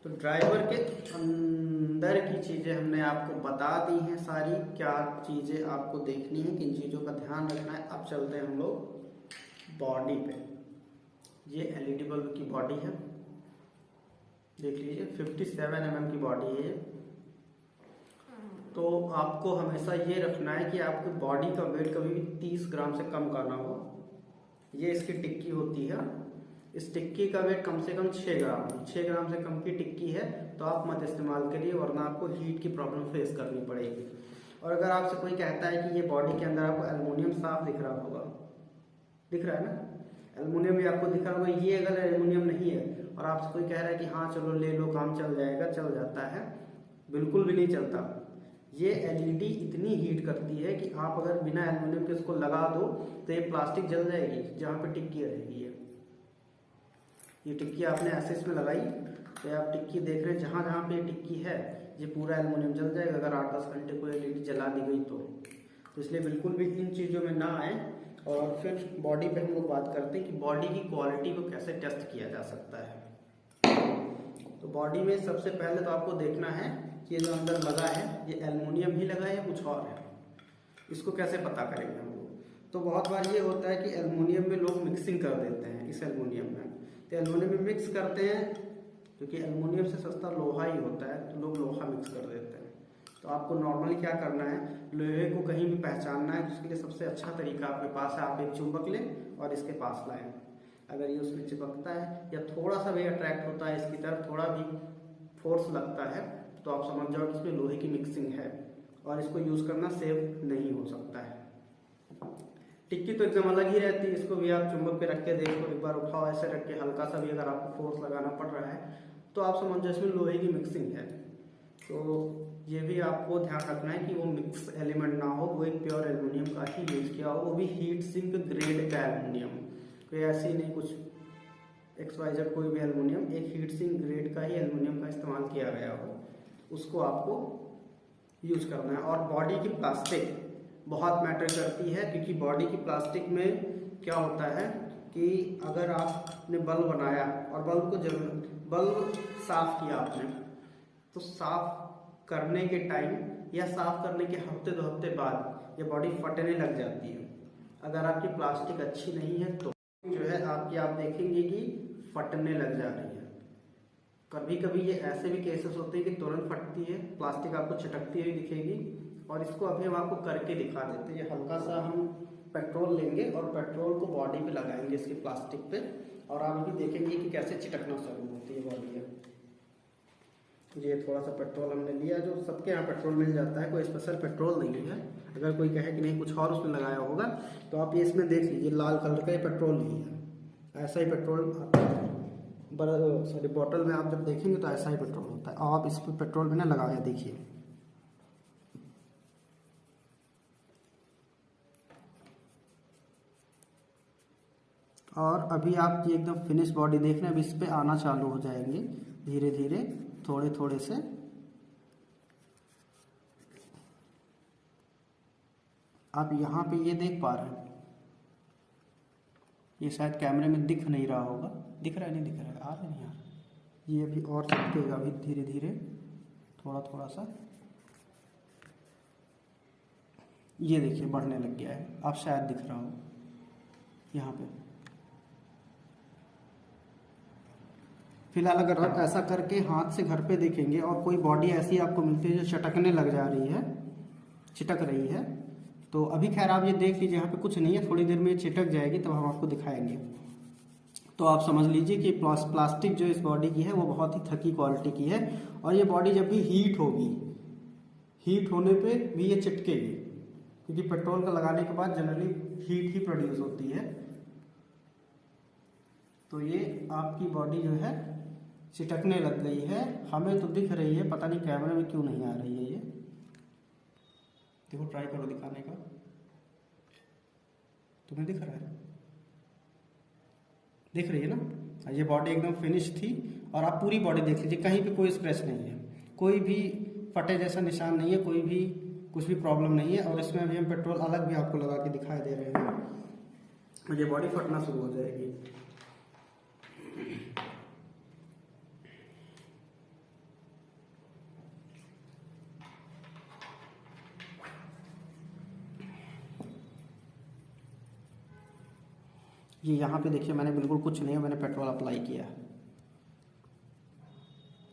तो ड्राइवर के अंदर की चीज़ें हमने आपको बता दी हैं सारी, क्या चीज़ें आपको देखनी है, किन चीज़ों का ध्यान रखना है। अब चलते हैं हम लोग बॉडी पे। ये LED बल्ब की बॉडी है, देख लीजिए 57 mm की बॉडी है ये। तो आपको हमेशा ये रखना है कि आपकी बॉडी का वेट कभी भी 30 ग्राम से कम का ना हो। ये इसकी टिक्की होती है, इस टिक्की का वेट कम से कम 6 ग्राम, 6 ग्राम से कम की टिक्की है तो आप मत इस्तेमाल करिए, वरना आपको हीट की प्रॉब्लम फेस करनी पड़ेगी। और अगर आपसे कोई कहता है कि ये बॉडी के अंदर आपको एल्युमिनियम साफ दिख रहा होगा, दिख रहा है ना, एल्युमिनियम भी आपको दिख रहा होगा, ये अगर एल्युमिनियम नहीं है और आपसे कोई कह रहा है कि हाँ चलो ले लो काम चल जाएगा, चल जाता है, बिल्कुल भी नहीं चलता। ये LED इतनी हीट करती है कि आप अगर बिना एल्युमिनियम के इसको लगा दो तो ये प्लास्टिक जल जाएगी जहाँ पे टिक्की रहेगी। ये टिक्की आपने ऐसे इसमें लगाई तो आप टिक्की देख रहे हैं, जहाँ जहाँ पे टिक्की है ये पूरा एल्युमिनियम जल जाएगा अगर 8-10 घंटे कोई LED जला दी गई तो। इसलिए बिल्कुल भी इन चीज़ों में ना आए। और फिर बॉडी पे हम लोग बात करते हैं कि बॉडी की क्वालिटी को कैसे टेस्ट किया जा सकता है। तो बॉडी में सबसे पहले तो आपको देखना है कि ये जो अंदर लगा है ये एल्युमिनियम ही लगा है या कुछ और है, इसको कैसे पता करेंगे हम लोग। तो बहुत बार ये होता है कि एल्युमिनियम में लोग मिक्सिंग कर देते हैं, इस एल्युमिनियम में तो एल्युमिनियम में मिक्स करते हैं क्योंकि एल्युमिनियम से सस्ता लोहा ही होता है, तो लोग लोहा मिक्स कर देते हैं। तो आपको नॉर्मली क्या करना है, लोहे को कहीं भी पहचानना है, उसके लिए सबसे अच्छा तरीका आपके पास है, आप एक चुंबक लें और इसके पास लाएं। अगर ये उसमें चिपकता है या थोड़ा सा भी अट्रैक्ट होता है इसकी तरफ, थोड़ा भी फोर्स लगता है, तो आप समझ जाओ कि इसमें लोहे की मिक्सिंग है और इसको यूज़ करना सेफ नहीं हो सकता है। टिक्की तो एकदम अलग ही रहती है, इसको भी आप चुंबक पे रख के देखो, एक बार उठाओ ऐसे रख के, हल्का सा भी अगर आपको फोर्स लगाना पड़ रहा है तो आप समझ जाओ इसमें लोहे की मिक्सिंग है। तो ये भी आपको ध्यान रखना है कि वो मिक्स एलिमेंट ना हो, वो एक प्योर एल्युमिनियम का ही यूज़ किया हो, वो भी हीट सिंक ग्रेड का एल्युमिनियम, कोई ऐसी नहीं कुछ XYZ कोई भी एल्युमिनियम, एक हीट सिंक ग्रेड का ही एल्युमिनियम का इस्तेमाल किया गया हो, उसको आपको यूज करना है। और बॉडी की प्लास्टिक बहुत मैटर करती है, क्योंकि बॉडी की प्लास्टिक में क्या होता है कि अगर आपने बल्ब बनाया और बल्ब साफ किया आपने, तो साफ करने के टाइम या साफ करने के हफ्ते 2 हफ्ते बाद ये बॉडी फटने लग जाती है। अगर आपकी प्लास्टिक अच्छी नहीं है तो जो है आपकी, आप देखेंगे कि फटने लग जा रही है। कभी कभी ये ऐसे भी केसेस होते हैं कि तुरंत फटती है, प्लास्टिक आपको चटकती हुई दिखेगी। और इसको अभी हम आपको करके दिखा देते हैं। ये हल्का सा हम पेट्रोल लेंगे और पेट्रोल को बॉडी पे लगाएंगे इसकी प्लास्टिक पे, और आप भी देखेंगे कि कैसे चिटकना शुरू होती है बॉडी है। ये थोड़ा सा पेट्रोल हमने लिया, जो सबके यहाँ पेट्रोल मिल जाता है, कोई स्पेशल पेट्रोल नहीं है। अगर कोई कहे कि नहीं कुछ और उसमें लगाया होगा तो आप ये इसमें देख लीजिए, लाल कलर का ये पेट्रोल नहीं है, ऐसा ही पेट्रोल बॉटल में आप जब देखेंगे तो ऐसा ही पेट्रोल होता है। आप इस पर पेट्रोल मैंने लगाया, देखिए और अभी आप ये एकदम फिनिश बॉडी देख रहे हैं, अब इस पे आना चालू हो जाएंगे धीरे धीरे, थोड़े थोड़े से। आप यहाँ पे ये देख पा रहे हैं, ये शायद कैमरे में दिख नहीं रहा होगा, दिख रहा है नहीं दिख रहा है, आ रहा है नहीं आ रहा, ये अभी और चिपकेगा अभी धीरे धीरे, थोड़ा थोड़ा सा। ये देखिए बढ़ने लग गया है, आप शायद दिख रहा हो यहाँ पे। फिलहाल अगर आप ऐसा करके हाथ से घर पे देखेंगे और कोई बॉडी ऐसी आपको मिलती है जो चटकने लग जा रही है, चिटक रही है, तो अभी खैर आप ये देख लीजिए, यहाँ पे कुछ नहीं है, थोड़ी देर में ये चिटक जाएगी तब हम आपको दिखाएंगे। तो आप समझ लीजिए कि प्लास्टिक जो इस बॉडी की है वो बहुत ही थकी क्वालिटी की है, और ये बॉडी जब भी हीट होगी, हीट होने पे भी ये चिटकेगी, क्योंकि पेट्रोल का लगाने के बाद जनरली हीट ही प्रोड्यूस होती है। तो ये आपकी बॉडी जो है चिटकने लग गई है, हमें तो दिख रही है, पता नहीं कैमरे में क्यों नहीं आ रही है। ये देखो, ट्राई करो दिखाने का, तुम्हें दिख रहा है, दिख रही है ना। ये बॉडी एकदम फिनिश थी, और आप पूरी बॉडी देख लीजिए, कहीं पे कोई स्क्रैच नहीं है, कोई भी फटे जैसा निशान नहीं है, कोई भी कुछ भी प्रॉब्लम नहीं है। और इसमें अभी हम पेट्रोल अलग भी आपको लगा के दिखाई दे रहे हैं, ये बॉडी फटना शुरू हो जाएगी। ये यहाँ पे देखिए, मैंने बिल्कुल कुछ नहीं है, मैंने पेट्रोल अप्लाई किया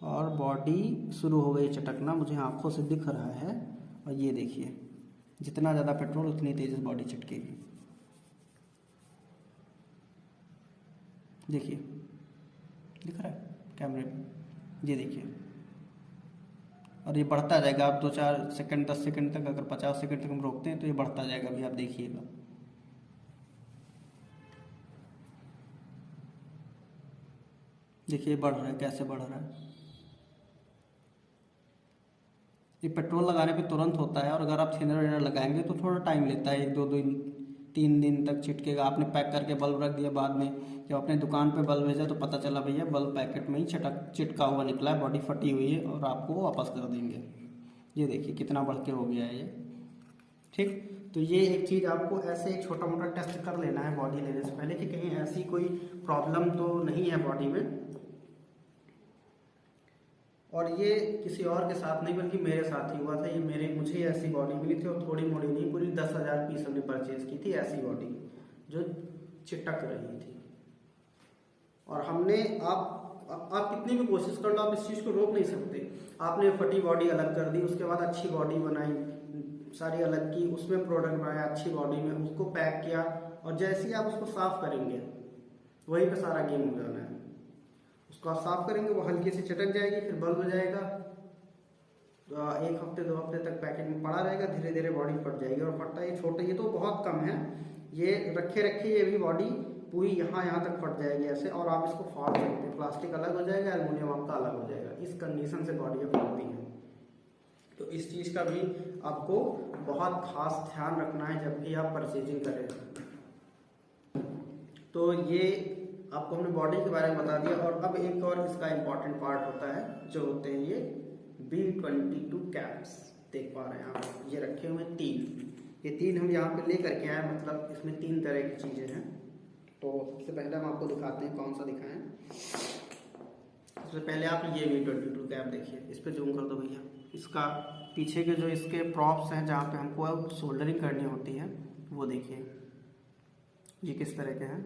और बॉडी शुरू हो गई चटकना, मुझे आंखों से दिख रहा है। और ये देखिए, जितना ज़्यादा पेट्रोल उतनी तेज बॉडी चिटकेगी। देखिए दिख रहा है कैमरे में, ये देखिए, और ये बढ़ता जाएगा। आप 2-4 सेकंड 10 सेकंड तक, अगर 50 सेकंड तक हम रोकते हैं तो ये बढ़ता जाएगा। अभी आप देखिएगा, देखिए बढ़ रहा है, कैसे बढ़ रहा है। ये पेट्रोल लगाने पे तुरंथ होता है, और अगर आप थिनर विनर लगाएंगे तो थोड़ा टाइम लेता है, 1-2 दिन 3 दिन तक चिटकेगा। आपने पैक करके बल्ब रख दिया, बाद में जब अपने दुकान पे बल्ब भेजा तो पता चला भैया बल्ब पैकेट में ही चिटका हुआ निकला है, बॉडी फटी हुई है, और आपको वापस कर देंगे। ये देखिए कितना बढ़ के हो गया है ये, ठीक। तो ये एक चीज़ आपको ऐसे एक छोटा मोटा टेस्ट कर लेना है बॉडी लेने से पहले, कि कहीं ऐसी कोई प्रॉब्लम तो नहीं है बॉडी में। और ये किसी और के साथ नहीं बल्कि मेरे साथ ही हुआ था। ये मुझे ऐसी बॉडी मिली थी और थोड़ी मोड़ी नहीं, पूरी 10,000 पीस हमने परचेज की थी ऐसी बॉडी जो चिटक रही थी। और हमने आप कितनी भी कोशिश कर लो, आप इस चीज़ को रोक नहीं सकते। आपने फटी बॉडी अलग कर दी, उसके बाद अच्छी बॉडी बनाई, सारी अलग की, उसमें प्रोडक्ट बनाया अच्छी बॉडी में, उसको पैक किया, और जैसे ही आप उसको साफ करेंगे वहीं पे सारा गेम हो जाना है। उसको आप साफ करेंगे, वो हल्की सी चटक जाएगी, फिर बल्ब हो जाएगा, 1 हफ्ते 2 हफ्ते तक पैकेट में पड़ा रहेगा, धीरे धीरे बॉडी फट जाएगी। और फटता ये छोटा, ये तो बहुत कम है, ये रखे ये भी बॉडी पूरी यहाँ तक फट जाएगी ऐसे, और आप इसको फाड़ सकते हैं। प्लास्टिक अलग हो जाएगा, एल्युमिनियम आपका अलग हो जाएगा। इस कंडीशन से बॉडी फटती है। तो इस चीज़ का भी आपको बहुत खास ध्यान रखना है जब भी आप परचेजिंग करें। तो ये आपको हमने बॉडी के बारे में बता दिया। और अब एक और इसका इम्पॉर्टेंट पार्ट होता है, जो होते हैं ये B22 कैप्स। देख पा रहे हैं आप, ये रखे हुए 3, ये 3 हम यहाँ पे ले करके आए, मतलब इसमें 3 तरह की चीज़ें हैं। तो सबसे पहले हम आपको दिखाते हैं, कौन सा दिखाएं। सबसे पहले आप ये B22 कैप देखिए, इस पर जूम कर दो भैया। इसका पीछे के जो इसके प्रॉप्स हैं, जहाँ पे हमको सोल्डरिंग करनी होती है, वो देखिए ये किस तरह के हैं।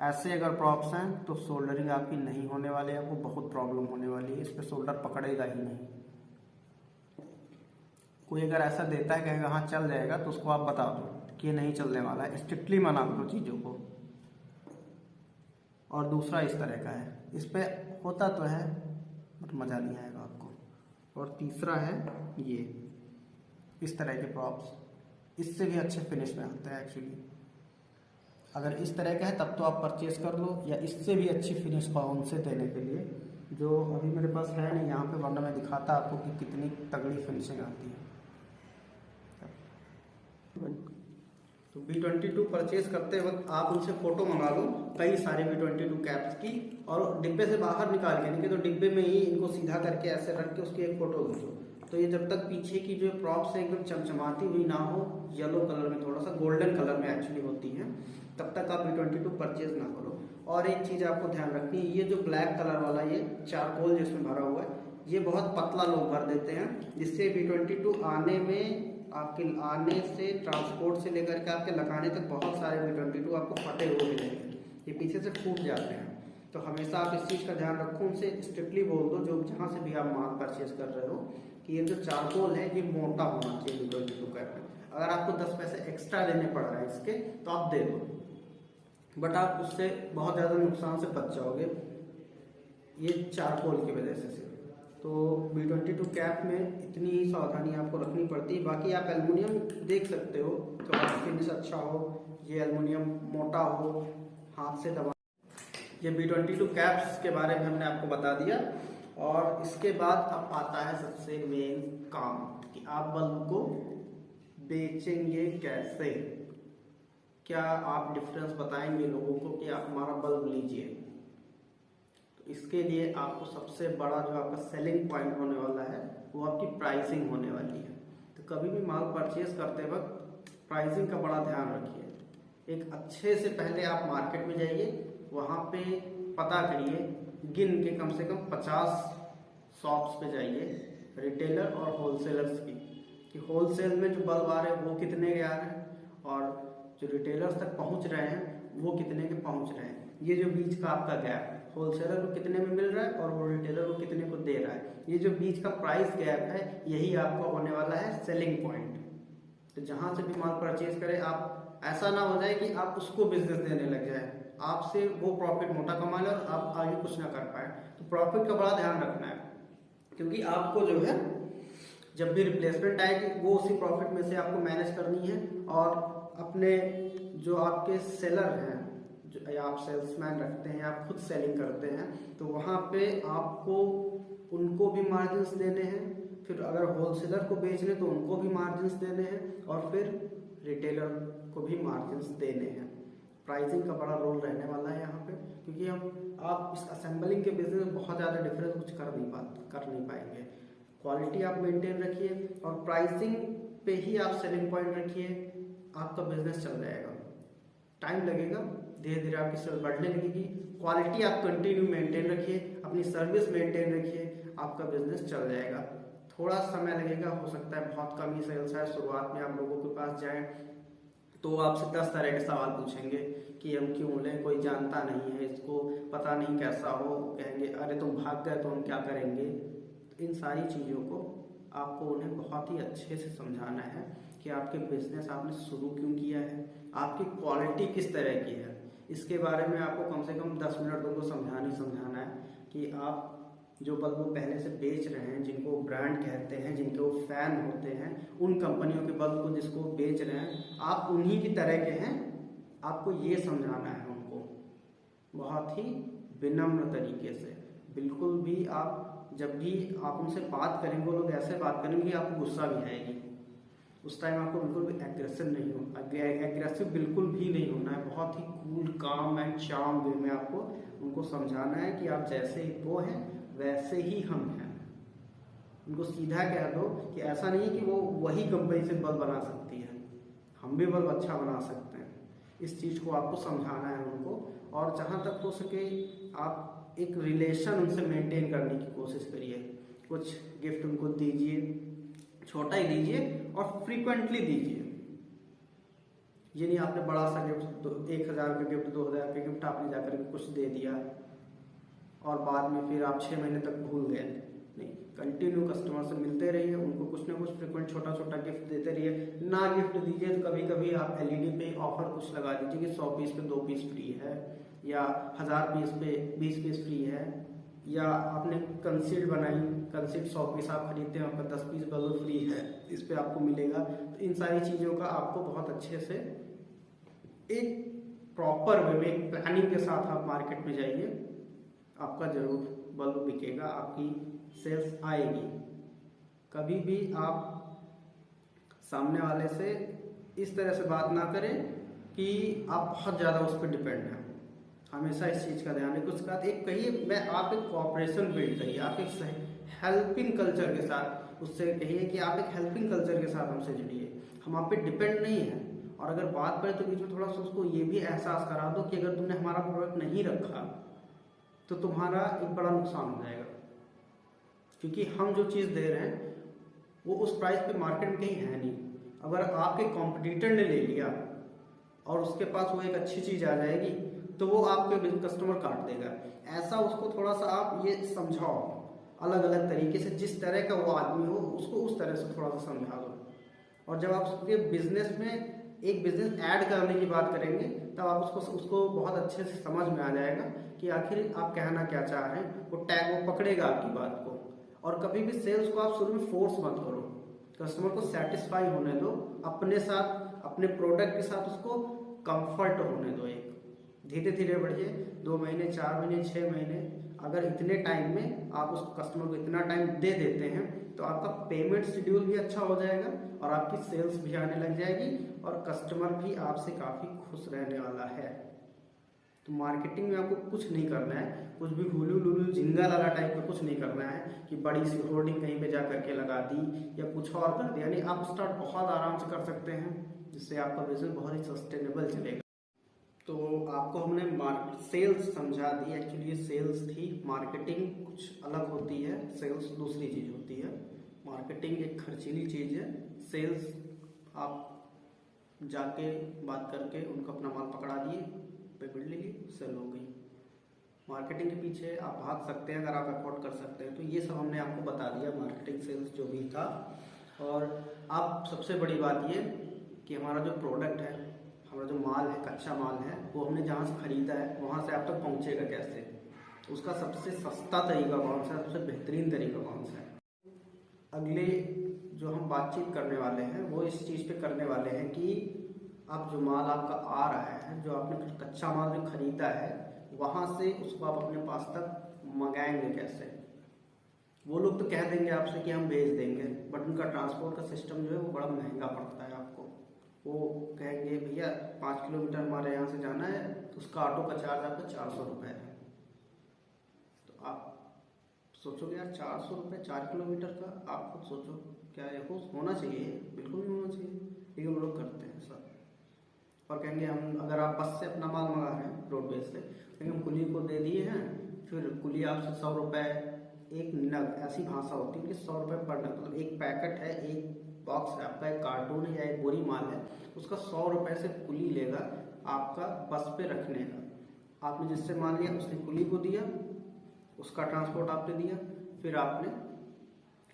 ऐसे अगर प्रॉप्स हैं तो सोल्डरिंग आपकी नहीं होने वाली है, आपको बहुत प्रॉब्लम होने वाली है, इस पर सोल्डर पकड़ेगा ही नहीं। कोई अगर ऐसा देता है कहेगा हाँ चल जाएगा, तो उसको आप बता दो कि ये नहीं चलने वाला है, स्ट्रिक्टली मना करो चीज़ों को। और दूसरा इस तरह का है, इस पर होता तो है बट मज़ा नहीं आएगा आपको। और तीसरा है ये इस तरह के प्रॉप्स, इससे भी अच्छे फिनिश में आते हैं एक्चुअली। अगर इस तरह का है तब तो आप परचेज कर लो, या इससे भी अच्छी फिनिश पाओ से देने के लिए, जो अभी मेरे पास है नहीं यहाँ पे, वरना मैं दिखाता आपको कि कितनी तगड़ी फिनिशिंग आती है। तो B22 परचेज करते वक्त आप उनसे फ़ोटो मंगा लो, कई सारे B22 कैप्स की, और डिब्बे से बाहर निकाल के, नहीं तो डिब्बे में ही इनको सीधा करके ऐसे रख के उसकी एक फ़ोटो खींचो। तो ये जब तक पीछे की जो प्रॉप्स है एकदम चमचमाती हुई ना हो, येलो कलर में, थोड़ा सा गोल्डन कलर में एक्चुअली होती है, तब तक आप B22 परचेज ना करो। और एक चीज़ आपको ध्यान रखनी है, ये जो ब्लैक कलर वाला ये चारकोल जिसमें भरा हुआ है, ये बहुत पतला लोग भर देते हैं, जिससे B22 आने में, आपके आने से, ट्रांसपोर्ट से लेकर के आपके लगाने तक बहुत सारे B22 आपको फटे हुए मिलेंगे, ये पीछे से फूट जाते हैं। तो हमेशा आप इस चीज़ का ध्यान रखो, उनसे स्ट्रिक्टली बोल दो, जो जहाँ से भी आप माल परचेज कर रहे हो, कि ये जो चारकोल है ये मोटा होना चाहिए B22 कैप में। अगर आपको 10 पैसे एक्स्ट्रा देने पड़ रहे हैं इसके, तो आप दे दो, बट आप उससे बहुत ज़्यादा नुकसान से बच जाओगे ये चारकोल की वजह से सिर्फ। तो B22 कैप में इतनी ही सावधानी आपको रखनी पड़ती है। बाकी आप एल्युमिनियम देख सकते हो, तो फिनिश अच्छा हो, ये एल्युमिनियम मोटा हो, हाथ से दबा। ये B22 कैप्स के बारे में हमने आपको बता दिया। और इसके बाद अब आता है सबसे मेन काम, कि आप बल्ब को बेचेंगे कैसे। क्या आप डिफरेंस बताएंगे लोगों को कि आप हमारा बल्ब लीजिए। तो इसके लिए आपको सबसे बड़ा जो आपका सेलिंग पॉइंट होने वाला है, वो आपकी प्राइसिंग होने वाली है। तो कभी भी माल परचेज करते वक्त प्राइसिंग का बड़ा ध्यान रखिए। एक अच्छे से पहले आप मार्केट में जाइए, वहाँ पे पता करिए, गिन के कम से कम 50 शॉप्स पे जाइए, रिटेलर और होलसेलर्स की, कि होलसेल में जो बल्ब आ रहे हैं वो कितने के आ रहे हैं, और जो रिटेलर्स तक पहुंच रहे हैं वो कितने के पहुंच रहे हैं। ये जो बीच का आपका गैप, होलसेलर को कितने में मिल रहा है और वो रिटेलर को कितने को दे रहा है, ये जो बीच का प्राइस गैप है, यही आपका होने वाला है सेलिंग पॉइंट। तो जहां से भी माल परचेज करें, आप ऐसा ना हो जाए कि आप उसको बिजनेस देने लग जाए, आपसे वो प्रॉफिट मोटा कमा ले और आप आगे कुछ ना कर पाए। तो प्रॉफिट का बड़ा ध्यान रखना है, क्योंकि आपको जो है जब भी रिप्लेसमेंट आएगी वो उसी प्रॉफिट में से आपको मैनेज करनी है। और अपने जो आपके सेलर हैं, जो या आप सेल्समैन रखते हैं, आप खुद सेलिंग करते हैं, तो वहाँ पे आपको उनको भी मार्जिन्स देने हैं, फिर अगर होलसेलर को बेचने तो उनको भी मार्जिन्स देने हैं, और फिर रिटेलर को भी मार्जिन्स देने हैं। प्राइसिंग का बड़ा रोल रहने वाला है यहाँ पे, क्योंकि आप इस असेंबलिंग के बिजनेस में बहुत ज़्यादा डिफरेंस कुछ कर नहीं पाएंगे। क्वालिटी आप मेंटेन रखिए और प्राइसिंग पे ही आप सेलिंग पॉइंट रखिए, आपका बिजनेस चल जाएगा। टाइम लगेगा, धीरे धीरे आपकी सेल बढ़ने लगेगी। क्वालिटी आप कंटिन्यू मेंटेन रखिए, अपनी सर्विस मेंटेन रखिए, आपका बिजनेस चल जाएगा। थोड़ा समय लगेगा, हो सकता है बहुत कम ही सेल्स है, शुरुआत में आप लोगों के पास जाएं तो आपसे 10 तरह के सवाल पूछेंगे कि हम क्यों लें, कोई जानता नहीं है इसको, पता नहीं कैसा हो, कहेंगे अरे तुम भाग गए तो हम क्या करेंगे। तो इन सारी चीज़ों को आपको उन्हें बहुत ही अच्छे से समझाना है कि आपके बिजनेस आपने शुरू क्यों किया है, आपकी क्वालिटी किस तरह की है, इसके बारे में आपको कम से कम 10 मिनट उनको समझाना है कि आप जो बल्ब वो पहले से बेच रहे हैं, जिनको ब्रांड कहते हैं, जिनके वो फैन होते हैं, उन कंपनियों के बल्ब को जिसको बेच रहे हैं आप उन्हीं की तरह के हैं, आपको ये समझाना है उनको बहुत ही विनम्र तरीके से। बिल्कुल भी आप जब भी आप उनसे बात करेंगे, वो लोग ऐसे बात करेंगे कि आपको गुस्सा भी आएगी, उस टाइम आपको बिल्कुल भी एग्रेसिव नहीं हो, एग्रेसिव बिल्कुल भी नहीं होना है। बहुत ही कूल काम एंड चार्म वे में आपको उनको समझाना है कि आप जैसे वो हैं वैसे ही हम हैं। उनको सीधा कह दो कि ऐसा नहीं कि वो वही कंपनी से बल्ब बना सकती है, हम भी बल्ब अच्छा बना सकते हैं। इस चीज़ को आपको समझाना है उनको, और जहाँ तक हो सके आप एक रिलेशन उनसे मेंटेन करने की कोशिश करिए। कुछ गिफ्ट उनको दीजिए, छोटा ही दीजिए और फ्रीक्वेंटली दीजिए। ये नहीं आपने बड़ा सा गिफ्ट 1000 का गिफ्ट, 2000 का गिफ्ट आपने जाकर के कुछ दे दिया और बाद में फिर आप 6 महीने तक भूल गए। नहीं, कंटिन्यू कस्टमर से मिलते रहिए, उनको कुछ ना कुछ फ्रिक्वेंट छोटा छोटा गिफ्ट देते रहिए। ना गिफ्ट दीजिए तो कभी कभी आप एलईडी पे ऑफर कुछ लगा दीजिए कि 100 पीस पे 2 पीस फ्री है, या 1000 पीस पे 20 पीस फ्री है, या आपने कंसील्ड बनाई, कंसील्ड 100 पीस आप खरीदते हैं, आपका 10 पीस बल्ब फ्री है, इस पे आपको मिलेगा। तो इन सारी चीज़ों का आपको बहुत अच्छे से एक प्रॉपर वे में, एक प्लानिंग के साथ आप मार्केट में जाइए, आपका जरूर बल्ब बिकेगा, आपकी सेल्स आएगी। कभी भी आप सामने वाले से इस तरह से बात ना करें कि आप बहुत ज़्यादा उस पर डिपेंड हैं। हमेशा इस चीज़ का ध्यान रखें। उसके बाद एक कहिए, मैं आप एक कॉपरेशन बिल्ड करिए, आप एक हेल्पिंग कल्चर के साथ उससे कहिए कि आप एक हेल्पिंग कल्चर के साथ हमसे जुड़िए, हम आप पे डिपेंड नहीं हैं। और अगर बात करें तो बीच में थोड़ा सा उसको ये भी एहसास करा दो कि अगर तुमने हमारा प्रोडक्ट नहीं रखा तो तुम्हारा एक बड़ा नुकसान हो जाएगा, क्योंकि हम जो चीज़ दे रहे हैं वो उस प्राइस पे मार्केट में कहीं है नहीं। अगर आपके कॉम्पिटिटर ने ले लिया और उसके पास वो एक अच्छी चीज़ आ जाएगी तो वो आपके कस्टमर काट देगा। ऐसा उसको थोड़ा सा आप ये समझाओ अलग अलग तरीके से, जिस तरह का वो आदमी हो उसको उस तरह से थोड़ा सा समझा दो। और जब आप उसके बिजनेस में एक बिजनेस ऐड करने की बात करेंगे तब आप उसको बहुत अच्छे से समझ में आ जाएगा कि आखिर आप कहना क्या चाह रहे हैं। वो पकड़ेगा आपकी बात को। और कभी भी सेल्स को आप शुरू में फोर्स मत करो, कस्टमर को सेटिस्फाई होने दो, अपने साथ अपने प्रोडक्ट के साथ उसको कंफर्ट होने दो। एक धीरे धीरे बढ़िए, 2 महीने 4 महीने 6 महीने, अगर इतने टाइम में आप उस कस्टमर को इतना टाइम दे देते हैं तो आपका पेमेंट शेड्यूल भी अच्छा हो जाएगा और आपकी सेल्स भी आने लग जाएगी और कस्टमर भी आपसे काफ़ी खुश रहने वाला है। तो मार्केटिंग में आपको कुछ नहीं करना है, कुछ भी हुलू लुलू झिंगा लाला टाइप का कुछ नहीं करना है कि बड़ी सी होर्डिंग कहीं पे जा करके लगा दी या कुछ और कर दिया। यानी आप स्टार्ट बहुत आराम से कर सकते हैं, जिससे आपका बिजनेस बहुत ही सस्टेनेबल चलेगा। तो आपको हमने सेल्स समझा दी। एक्चुअली ये सेल्स थी, मार्केटिंग कुछ अलग होती है, सेल्स दूसरी चीज़ होती है। मार्केटिंग एक खर्चीली चीज़ है, सेल्स आप जाके बात करके उनको अपना माल पकड़ा दिए, पेमेंट ले ली, सेल हो गई। मार्केटिंग के पीछे आप भाग सकते हैं अगर आप अफोर्ड कर सकते हैं। तो ये सब हमने आपको बता दिया, मार्केटिंग सेल्स जो भी था। और आप सबसे बड़ी बात ये कि हमारा जो प्रोडक्ट है, हमारा जो माल है, कच्चा माल है, वो हमने जहाँ से ख़रीदा है वहाँ से आप तक पहुँचेगा कैसे, उसका सबसे सस्ता तरीका कौन सा है, सबसे बेहतरीन तरीका कौन सा है। अगले जो हम बातचीत करने वाले हैं वो इस चीज़ पे करने वाले हैं कि अब जो माल आपका आ रहा है, जो आपने कच्चा माल जो खरीदा है, वहाँ से उसको आप अपने पास तक मंगाएंगे कैसे। वो लोग तो कह देंगे आपसे कि हम भेज देंगे, बट उनका ट्रांसपोर्ट का सिस्टम जो है वो बड़ा महंगा पड़ता है आपको। वो कहेंगे भैया 5 किलोमीटर हमारे यहाँ से जाना है, तो उसका ऑटो का चार्ज आपका 400 रुपये है। तो आप सोचोगे यार 400 रुपये 4 किलोमीटर का, आप खुद सोचो क्या ये होना चाहिए? बिल्कुल नहीं होना चाहिए, लेकिन लोग करते हैं सब। और कहेंगे हम, अगर आप बस से अपना माल मंगा रहे हैं रोडवेज से, कहेंगे हम कुली को दे दिए हैं, फिर कुली आपसे 100 रुपये एक नग ऐसी भाषा होती है कि 100 रुपये पर नग, मतलब एक पैकेट है, एक बॉक्स है आपका, एक कार्टून है या एक बोरी माल है, उसका 100 रुपये से कुली लेगा आपका बस पे रखने का। आपने जिससे माल लिया उसने कुली को दिया, उसका ट्रांसपोर्ट आपने दिया, फिर आपने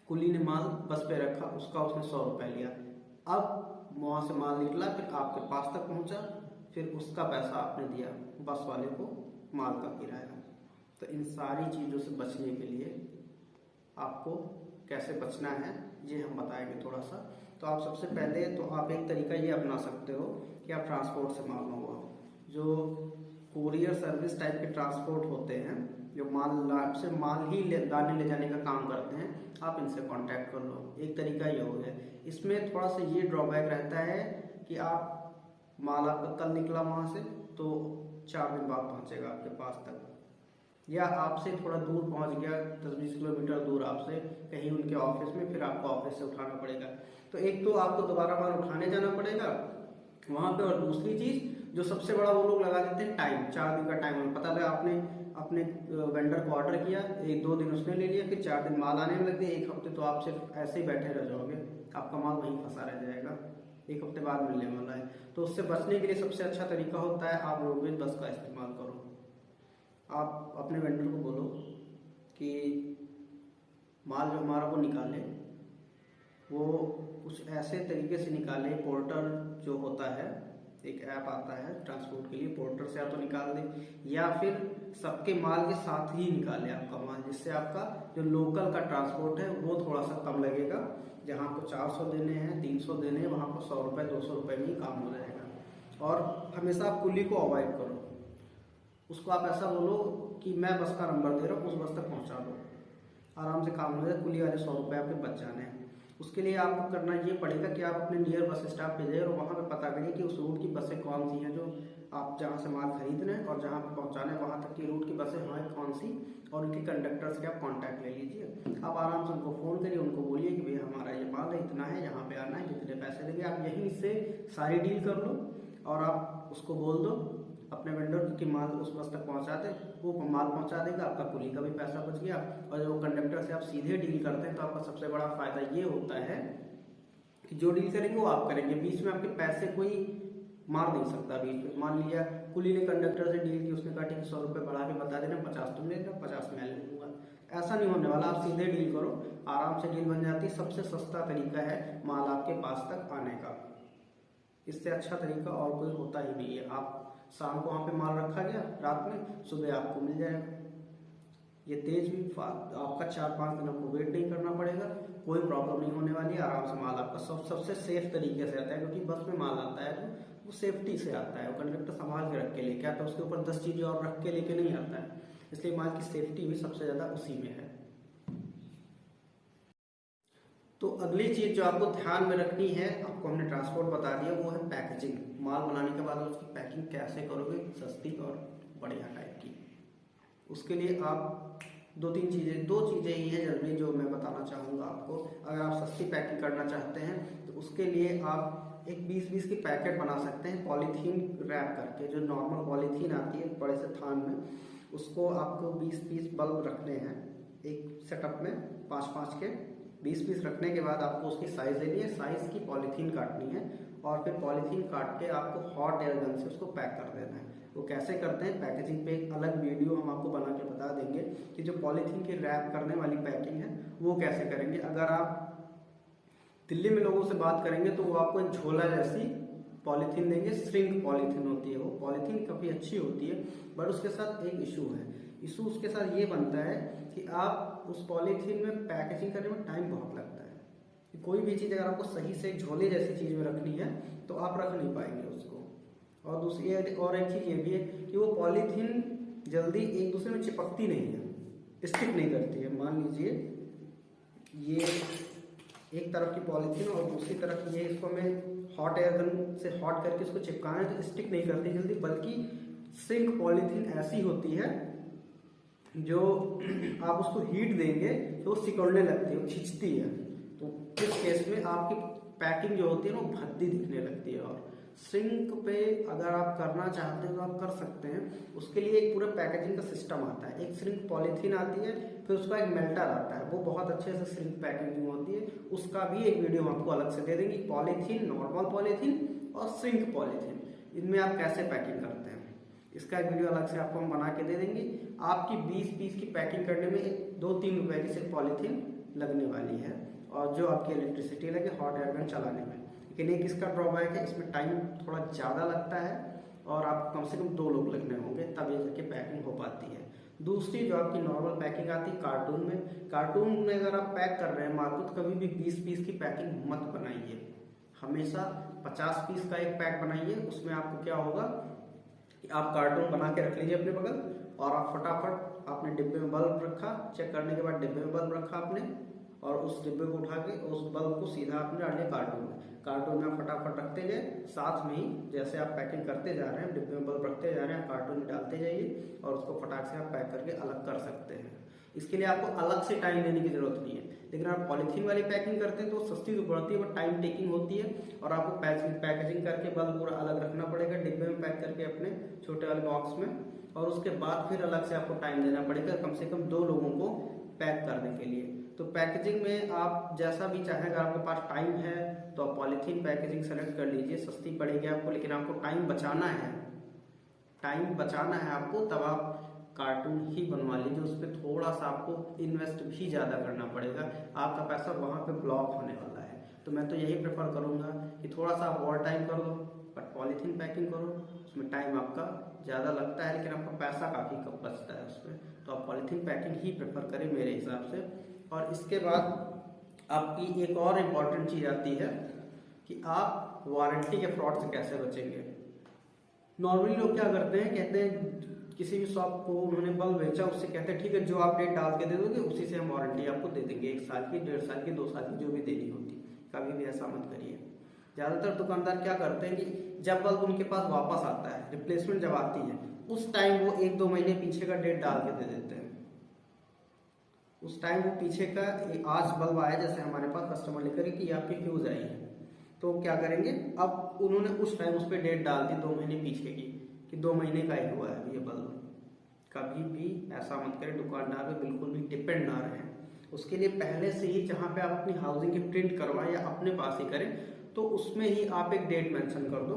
कुली ने माल बस पे रखा, उसका उसने 100 रुपये लिया। अब वहाँ से माल निकला, फिर आपके पास तक पहुँचा, फिर उसका पैसा आपने दिया बस वाले को, माल का किराया। तो इन सारी चीज़ों से बचने के लिए आपको कैसे बचना है ये हम बताएंगे थोड़ा सा। तो आप सबसे पहले तो आप एक तरीका ये अपना सकते हो कि आप ट्रांसपोर्ट से माल मंगवाओ। जो कुरियर सर्विस टाइप के ट्रांसपोर्ट होते हैं, जो आपसे माल ही लाने ले जाने का काम करते हैं, आप इनसे कांटेक्ट कर लो। एक तरीका ये हो गया। इसमें थोड़ा सा ये ड्रॉबैक रहता है कि आप माल आपका कल निकला वहाँ से तो 4 दिन बाद पहुँचेगा आपके पास तक, या आपसे थोड़ा दूर पहुँच गया 10-20 किलोमीटर दूर आपसे कहीं उनके ऑफिस में, फिर आपको ऑफिस से उठाना पड़ेगा। तो एक तो आपको दोबारा माल उठाने जाना पड़ेगा वहाँ पे, और दूसरी चीज़ जो सबसे बड़ा वो लोग लगा देते हैं टाइम, 4 दिन का टाइम। पता लगा आपने अपने वेंडर को ऑर्डर किया, 1-2 दिन उसने ले लिया, फिर 4 दिन माल आने में लग गए, 1 हफ्ते तो आप सिर्फ ऐसे ही बैठे रह जाओगे, आपका माल वहीं फंसा रह जाएगा, 1 हफ्ते बाद मिलने वाला है। तो उससे बचने के लिए सबसे अच्छा तरीका होता है आप रोडवेज बस का इस्तेमाल करो। आप अपने वेंडर को बोलो कि माल जो हमारा वो निकाले, वो कुछ ऐसे तरीके से निकाले, पोर्टर जो होता है, एक ऐप आता है ट्रांसपोर्ट के लिए, पोर्टर से आप तो निकाल दे, या फिर सबके माल के साथ ही निकाले आपका माल, जिससे आपका जो लोकल का ट्रांसपोर्ट है वो थोड़ा सा कम लगेगा। जहाँ आपको 400 देने हैं, 300 देने हैं, वहाँ पर 100 रुपये 200 रुपये में ही काम हो जाएगा। और हमेशा आप कुली को अवॉइड करो, उसको आप ऐसा बोलो कि मैं बस का नंबर दे रहा हूँ, उस बस तक पहुँचा दो, आराम से काम हो जाए, कुली वाले 100 रुपये आपके बच जाने हैं। उसके लिए आपको करना ये पड़ेगा कि आप अपने नियर बस स्टॉप पे जाइए और वहाँ पे पता करिए कि उस रूट की बसें कौन सी हैं, जो आप जहाँ से माल खरीद रहे हैं और जहाँ पे पहुँचाना है वहाँ तक की रूट की बसें हैं कौन सी, और उनके कंडक्टर से आप कांटेक्ट ले लीजिए। आप आराम से उनको फ़ोन करिए, उनको बोलिए कि भैया हमारा ये माल है, इतना है, यहाँ पे आना है, कितने पैसे देंगे। आप यहीं से सारी डील कर लो और आप उसको बोल दो अपने वेंडर कि माल उस बस तक पहुंचा दे, वो माल पहुंचा देगा, आपका कुली का भी पैसा बच गया। और जब कंडक्टर से आप सीधे डील करते हैं तो आपका सबसे बड़ा फायदा ये होता है कि जो डील करेंगे वो आप करेंगे, बीच में आपके पैसे कोई मार नहीं सकता। बीच में मान लिया कुली ने कंडक्टर से डील की, उसने कहा ठीक 100 रुपये बढ़ा के बता देना, 50 तुम ले लो, 50 मैं ले लूँगा, ऐसा नहीं होने वाला। आप सीधे डील करो, आराम से डील बन जाती है। सबसे सस्ता तरीका है माल आपके पास तक आने का, इससे अच्छा तरीका और कोई होता ही नहीं है। आप शाम को वहाँ पे माल रखा गया, रात में, सुबह आपको मिल जाएगा। ये तेज भी आपका 4-5 दिन आपको वेट नहीं करना पड़ेगा, कोई प्रॉब्लम नहीं होने वाली है, आराम से माल आपका सबसे सेफ तरीके से आता है। क्योंकि बस में माल आता है तो वो सेफ्टी से आता है, वो कंडक्टर संभाल के रख के लेके आता है, उसके ऊपर 10 चीज़ें और रख के लेके नहीं आता है, इसलिए माल की सेफ्टी भी सबसे ज़्यादा उसी में है। तो अगली चीज़ जो आपको ध्यान में रखनी है, आपको हमने ट्रांसपोर्ट बता दिया, वो है पैकेजिंग। माल बनाने के बाद उसकी पैकिंग कैसे करोगे सस्ती और बढ़िया टाइप की। उसके लिए आप दो चीज़ें ही हैं जनरली जो मैं बताना चाहूँगा आपको। अगर आप सस्ती पैकिंग करना चाहते हैं तो उसके लिए आप एक 20-20 की पैकेट बना सकते हैं पॉलीथीन रैप करके। जो नॉर्मल पॉलीथीन आती है बड़े से थान में, उसको आपको 20 पीस बल्ब रखने हैं एक सेटअप में, 5-5 के 20 पीस रखने के बाद आपको उसकी साइज़ लेनी है, साइज़ की पॉलीथीन काटनी है, और फिर पॉलीथीन काट के आपको हॉट एयर गन से उसको पैक कर देना है। वो कैसे करते हैं पैकेजिंग पे एक अलग वीडियो हम आपको बना के बता देंगे कि जो पॉलीथीन की रैप करने वाली पैकिंग है वो कैसे करेंगे। अगर आप दिल्ली में लोगों से बात करेंगे तो वो आपको एक झोला जैसी पॉलीथीन देंगे, श्रिंक पॉलीथीन होती है वो। पॉलीथीन काफ़ी अच्छी होती है, बट उसके साथ एक इशू है। इशू उसके साथ ये बनता है कि आप उस पॉलीथीन में पैकेजिंग करने में टाइम बहुत लगता है। कोई भी चीज़ अगर आपको सही से झोले जैसी चीज़ में रखनी है तो आप रख नहीं पाएंगे उसको। और दूसरी और एक चीज़ ये भी है कि वो पॉलीथीन जल्दी एक दूसरे में चिपकती नहीं है, स्टिक नहीं करती है। मान लीजिए ये एक तरफ की पॉलीथीन और दूसरी तरफ ये, इसको हमें हॉट एयर गन से हॉट करके इसको चिपकाना है तो स्टिक नहीं करती जल्दी, बल्कि श्रिंक पॉलीथीन ऐसी होती है जो आप उसको हीट देंगे तो वो सिकुड़ने लगती है, वो खिंचती है। तो इस केस में आपकी पैकिंग जो होती है ना वो भद्दी दिखने लगती है और श्रिंक पे अगर आप करना चाहते हो तो आप कर सकते हैं। उसके लिए एक पूरा पैकेजिंग का सिस्टम आता है। एक श्रिंक पॉलीथीन आती है, फिर उसका एक मेल्टर आता है, वो बहुत अच्छे से श्रिंक पैकेजिंग होती है। उसका भी एक वीडियो हम आपको अलग से दे देंगे। पॉलीथीन, नॉर्मल पॉलीथीन और श्रिंक पॉलीथीन, इनमें आप कैसे पैकिंग करते हैं, इसका एक वीडियो अलग से आपको हम बना के दे देंगे। आपकी 20 पीस की पैकिंग करने में 2-3 रुपए की सिर्फ पॉलीथीन लगने वाली है, और जो आपकी इलेक्ट्रिसिटी लगे हॉट एयर गन चलाने में। लेकिन एक इसका ड्रॉबैक है, इसमें टाइम थोड़ा ज़्यादा लगता है और आपको कम से कम 2 लोग लगने होंगे, तब ये करके पैकिंग हो पाती है। दूसरी जो आपकी नॉर्मल पैकिंग आती है कार्टून में, कार्टून में अगर आप पैक कर रहे हैं माल को, तो कभी भी 20 पीस की पैकिंग मत बनाइए। हमेशा 50 पीस का एक पैक बनाइए। उसमें आपको क्या होगा कि आप कार्टून बना के रख लीजिए अपने बगल, और आप फटाफट आपने डिब्बे में बल्ब रखा, चेक करने के बाद डिब्बे में बल्ब रखा आपने, और उस डिब्बे को उठा के उस बल्ब को सीधा आपने डाल दिया कार्टून में। कार्टून में आप फटाफट रखते जाए, साथ में ही जैसे आप पैकिंग करते जा रहे हैं, डिब्बे में बल्ब रखते जा रहे हैं, कार्टून में डालते जाइए, और उसको फटाक से आप पैक करके अलग कर सकते हैं। इसके लिए आपको अलग से टाइम लेने की जरूरत नहीं है। लेकिन आप पॉलीथीन वाली पैकिंग करते हैं तो सस्ती तो पड़ती है, बट टाइम टेकिंग होती है, और आपको पैकेजिंग करके बल्ब पूरा अलग रखना पड़ेगा, डिब्बे में पैक करके अपने छोटे वाले बॉक्स में, और उसके बाद फिर अलग से आपको टाइम देना पड़ेगा कम से कम 2 लोगों को पैक करने के लिए। तो पैकेजिंग में आप जैसा भी चाहें, अगर आपके पास टाइम है तो आप पॉलीथीन पैकेजिंग सेलेक्ट कर लीजिए, सस्ती पड़ेगी आपको। लेकिन आपको टाइम बचाना है, टाइम बचाना है आपको, तब आप कार्टून ही बनवा लीजिए। उस पर थोड़ा सा आपको इन्वेस्ट भी ज़्यादा करना पड़ेगा, आपका पैसा वहाँ पे ब्लॉक होने वाला है। तो मैं तो यही प्रेफर करूँगा कि थोड़ा सा आप और टाइम कर दो, बट पॉलीथीन पैकिंग करो, उसमें टाइम आपका ज़्यादा लगता है लेकिन आपका पैसा काफ़ी कम बचता है उसमें। तो आप पॉलीथीन पैकिंग ही प्रेफर करें मेरे हिसाब से। और इसके बाद आपकी एक और इम्पॉर्टेंट चीज़ आती है कि आप वारंटी के फ्रॉड से कैसे बचेंगे। नॉर्मली लोग क्या करते हैं, कहते हैं किसी भी शॉप को उन्होंने बल्ब बेचा, उससे कहते हैं ठीक है जो आप डेट डाल के दे दोगे उसी से हम वारंटी आपको दे देंगे, 1 साल की, 1.5 साल की, 2 साल की, जो भी देनी होती। कभी भी ऐसा मत करिए। ज़्यादातर दुकानदार क्या करते हैं कि जब बल्ब उनके पास वापस आता है, रिप्लेसमेंट जब आती है, उस टाइम वो 1-2 महीने पीछे का डेट डाल के दे देते हैं। उस टाइम वो पीछे का, आज बल्ब आया जैसे हमारे पास कस्टमर लेकर कि आपकी फ्यूज आई है, तो क्या करेंगे, अब उन्होंने उस टाइम उस पर डेट डाल दी 2 महीने पीछे की, कि 2 महीने का ही हुआ है ये बल्ब। कभी भी ऐसा मत करें, दुकानदार पे बिल्कुल भी डिपेंड ना रहें। उसके लिए पहले से ही जहाँ पे आप अपनी हाउसिंग की प्रिंट करवाएं या अपने पास ही करें, तो उसमें ही आप एक डेट मेंशन कर दो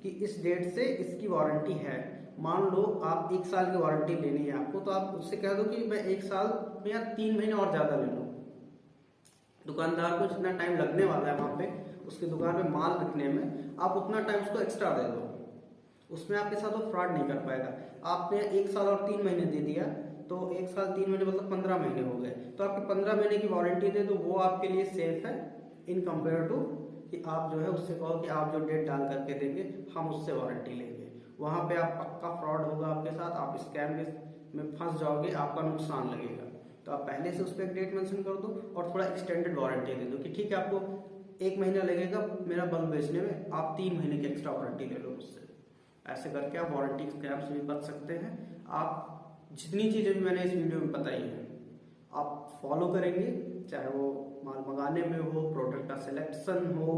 कि इस डेट से इसकी वारंटी है। मान लो आप 1 साल की वारंटी लेनी है आपको, तो आप उससे कह दो कि मैं 1 साल में या 3 महीने और ज़्यादा ले लूँ। दुकानदार को जितना टाइम लगने वाला है वहाँ पे उसकी दुकान पे माल बिकने में, आप उतना टाइम उसको एक्स्ट्रा दे दो, उसमें आपके साथ वो फ्रॉड नहीं कर पाएगा। आपने 1 साल और 3 महीने दे दिया, तो 1 साल 3 महीने मतलब 15 महीने हो गए, तो आपके 15 महीने की वारंटी दे दो, वो आपके लिए सेफ है इन कंपेयर टू कि आप जो है उससे कहो कि आप जो डेट डाल करके देंगे हम उससे वारंटी लेंगे। वहाँ पे आप पक्का फ्रॉड होगा आपके साथ, आप स्कैम में फंस जाओगे, आपका नुकसान लगेगा। तो आप पहले से उस पर एक डेट मेंशन कर दो और थोड़ा एक्सटेंडेड वारंटी दे दो कि ठीक है आपको 1 महीना लगेगा मेरा बल्ब बेचने में, आप 3 महीने की एक्स्ट्रा वारंटी ले लो मुझसे। ऐसे करके आप वारंटी स्कैम से भी बच सकते हैं। आप जितनी चीज़ें भी मैंने इस वीडियो में बताई हैं आप फॉलो करेंगे, चाहे वो माल मंगाने में हो, प्रोडक्ट का सिलेक्शन हो,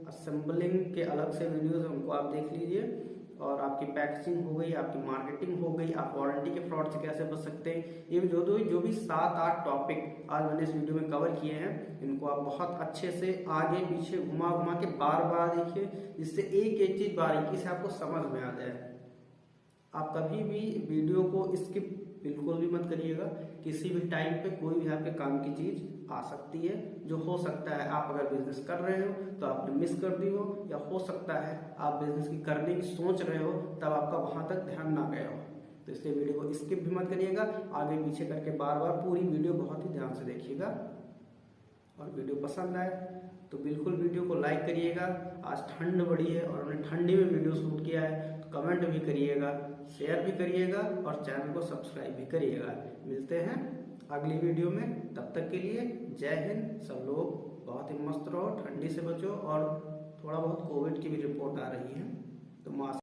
असेंबलिंग के अलग से वीडियोस उनको आप देख लीजिए, और आपकी पैकेजिंग हो गई, आपकी मार्केटिंग हो गई, आप वारंटी के फ्रॉड से कैसे बच सकते हैं। ये जो भी 7-8 टॉपिक आज मैंने इस वीडियो में कवर किए हैं, इनको आप बहुत अच्छे से आगे पीछे घुमा घुमा के बार बार देखिए, जिससे एक एक चीज बारीकी से आपको समझ में आ जाए। आप कभी भी वीडियो को स्किप बिल्कुल भी मत करिएगा। किसी भी टाइम पे कोई भी आपके काम की चीज आ सकती है, जो हो सकता है आप अगर बिजनेस कर रहे हो तो आपने मिस कर दी हो, या हो सकता है आप बिजनेस की करने की सोच रहे हो तब आपका वहां तक ध्यान ना गया हो। तो इसलिए वीडियो को स्किप भी मत करिएगा, आगे पीछे करके बार बार पूरी वीडियो बहुत ही ध्यान से देखिएगा। और वीडियो पसंद आए तो बिल्कुल वीडियो को लाइक करिएगा। आज ठंड बड़ी है और हमने ठंडी में वीडियो शूट किया है, तो कमेंट भी करिएगा, शेयर भी करिएगा और चैनल को सब्सक्राइब भी करिएगा। मिलते हैं अगली वीडियो में, तब तक के लिए जय हिंद। सब लोग बहुत ही मस्त रहो, ठंडी से बचो, और थोड़ा बहुत कोविड की भी रिपोर्ट आ रही है तो मास्क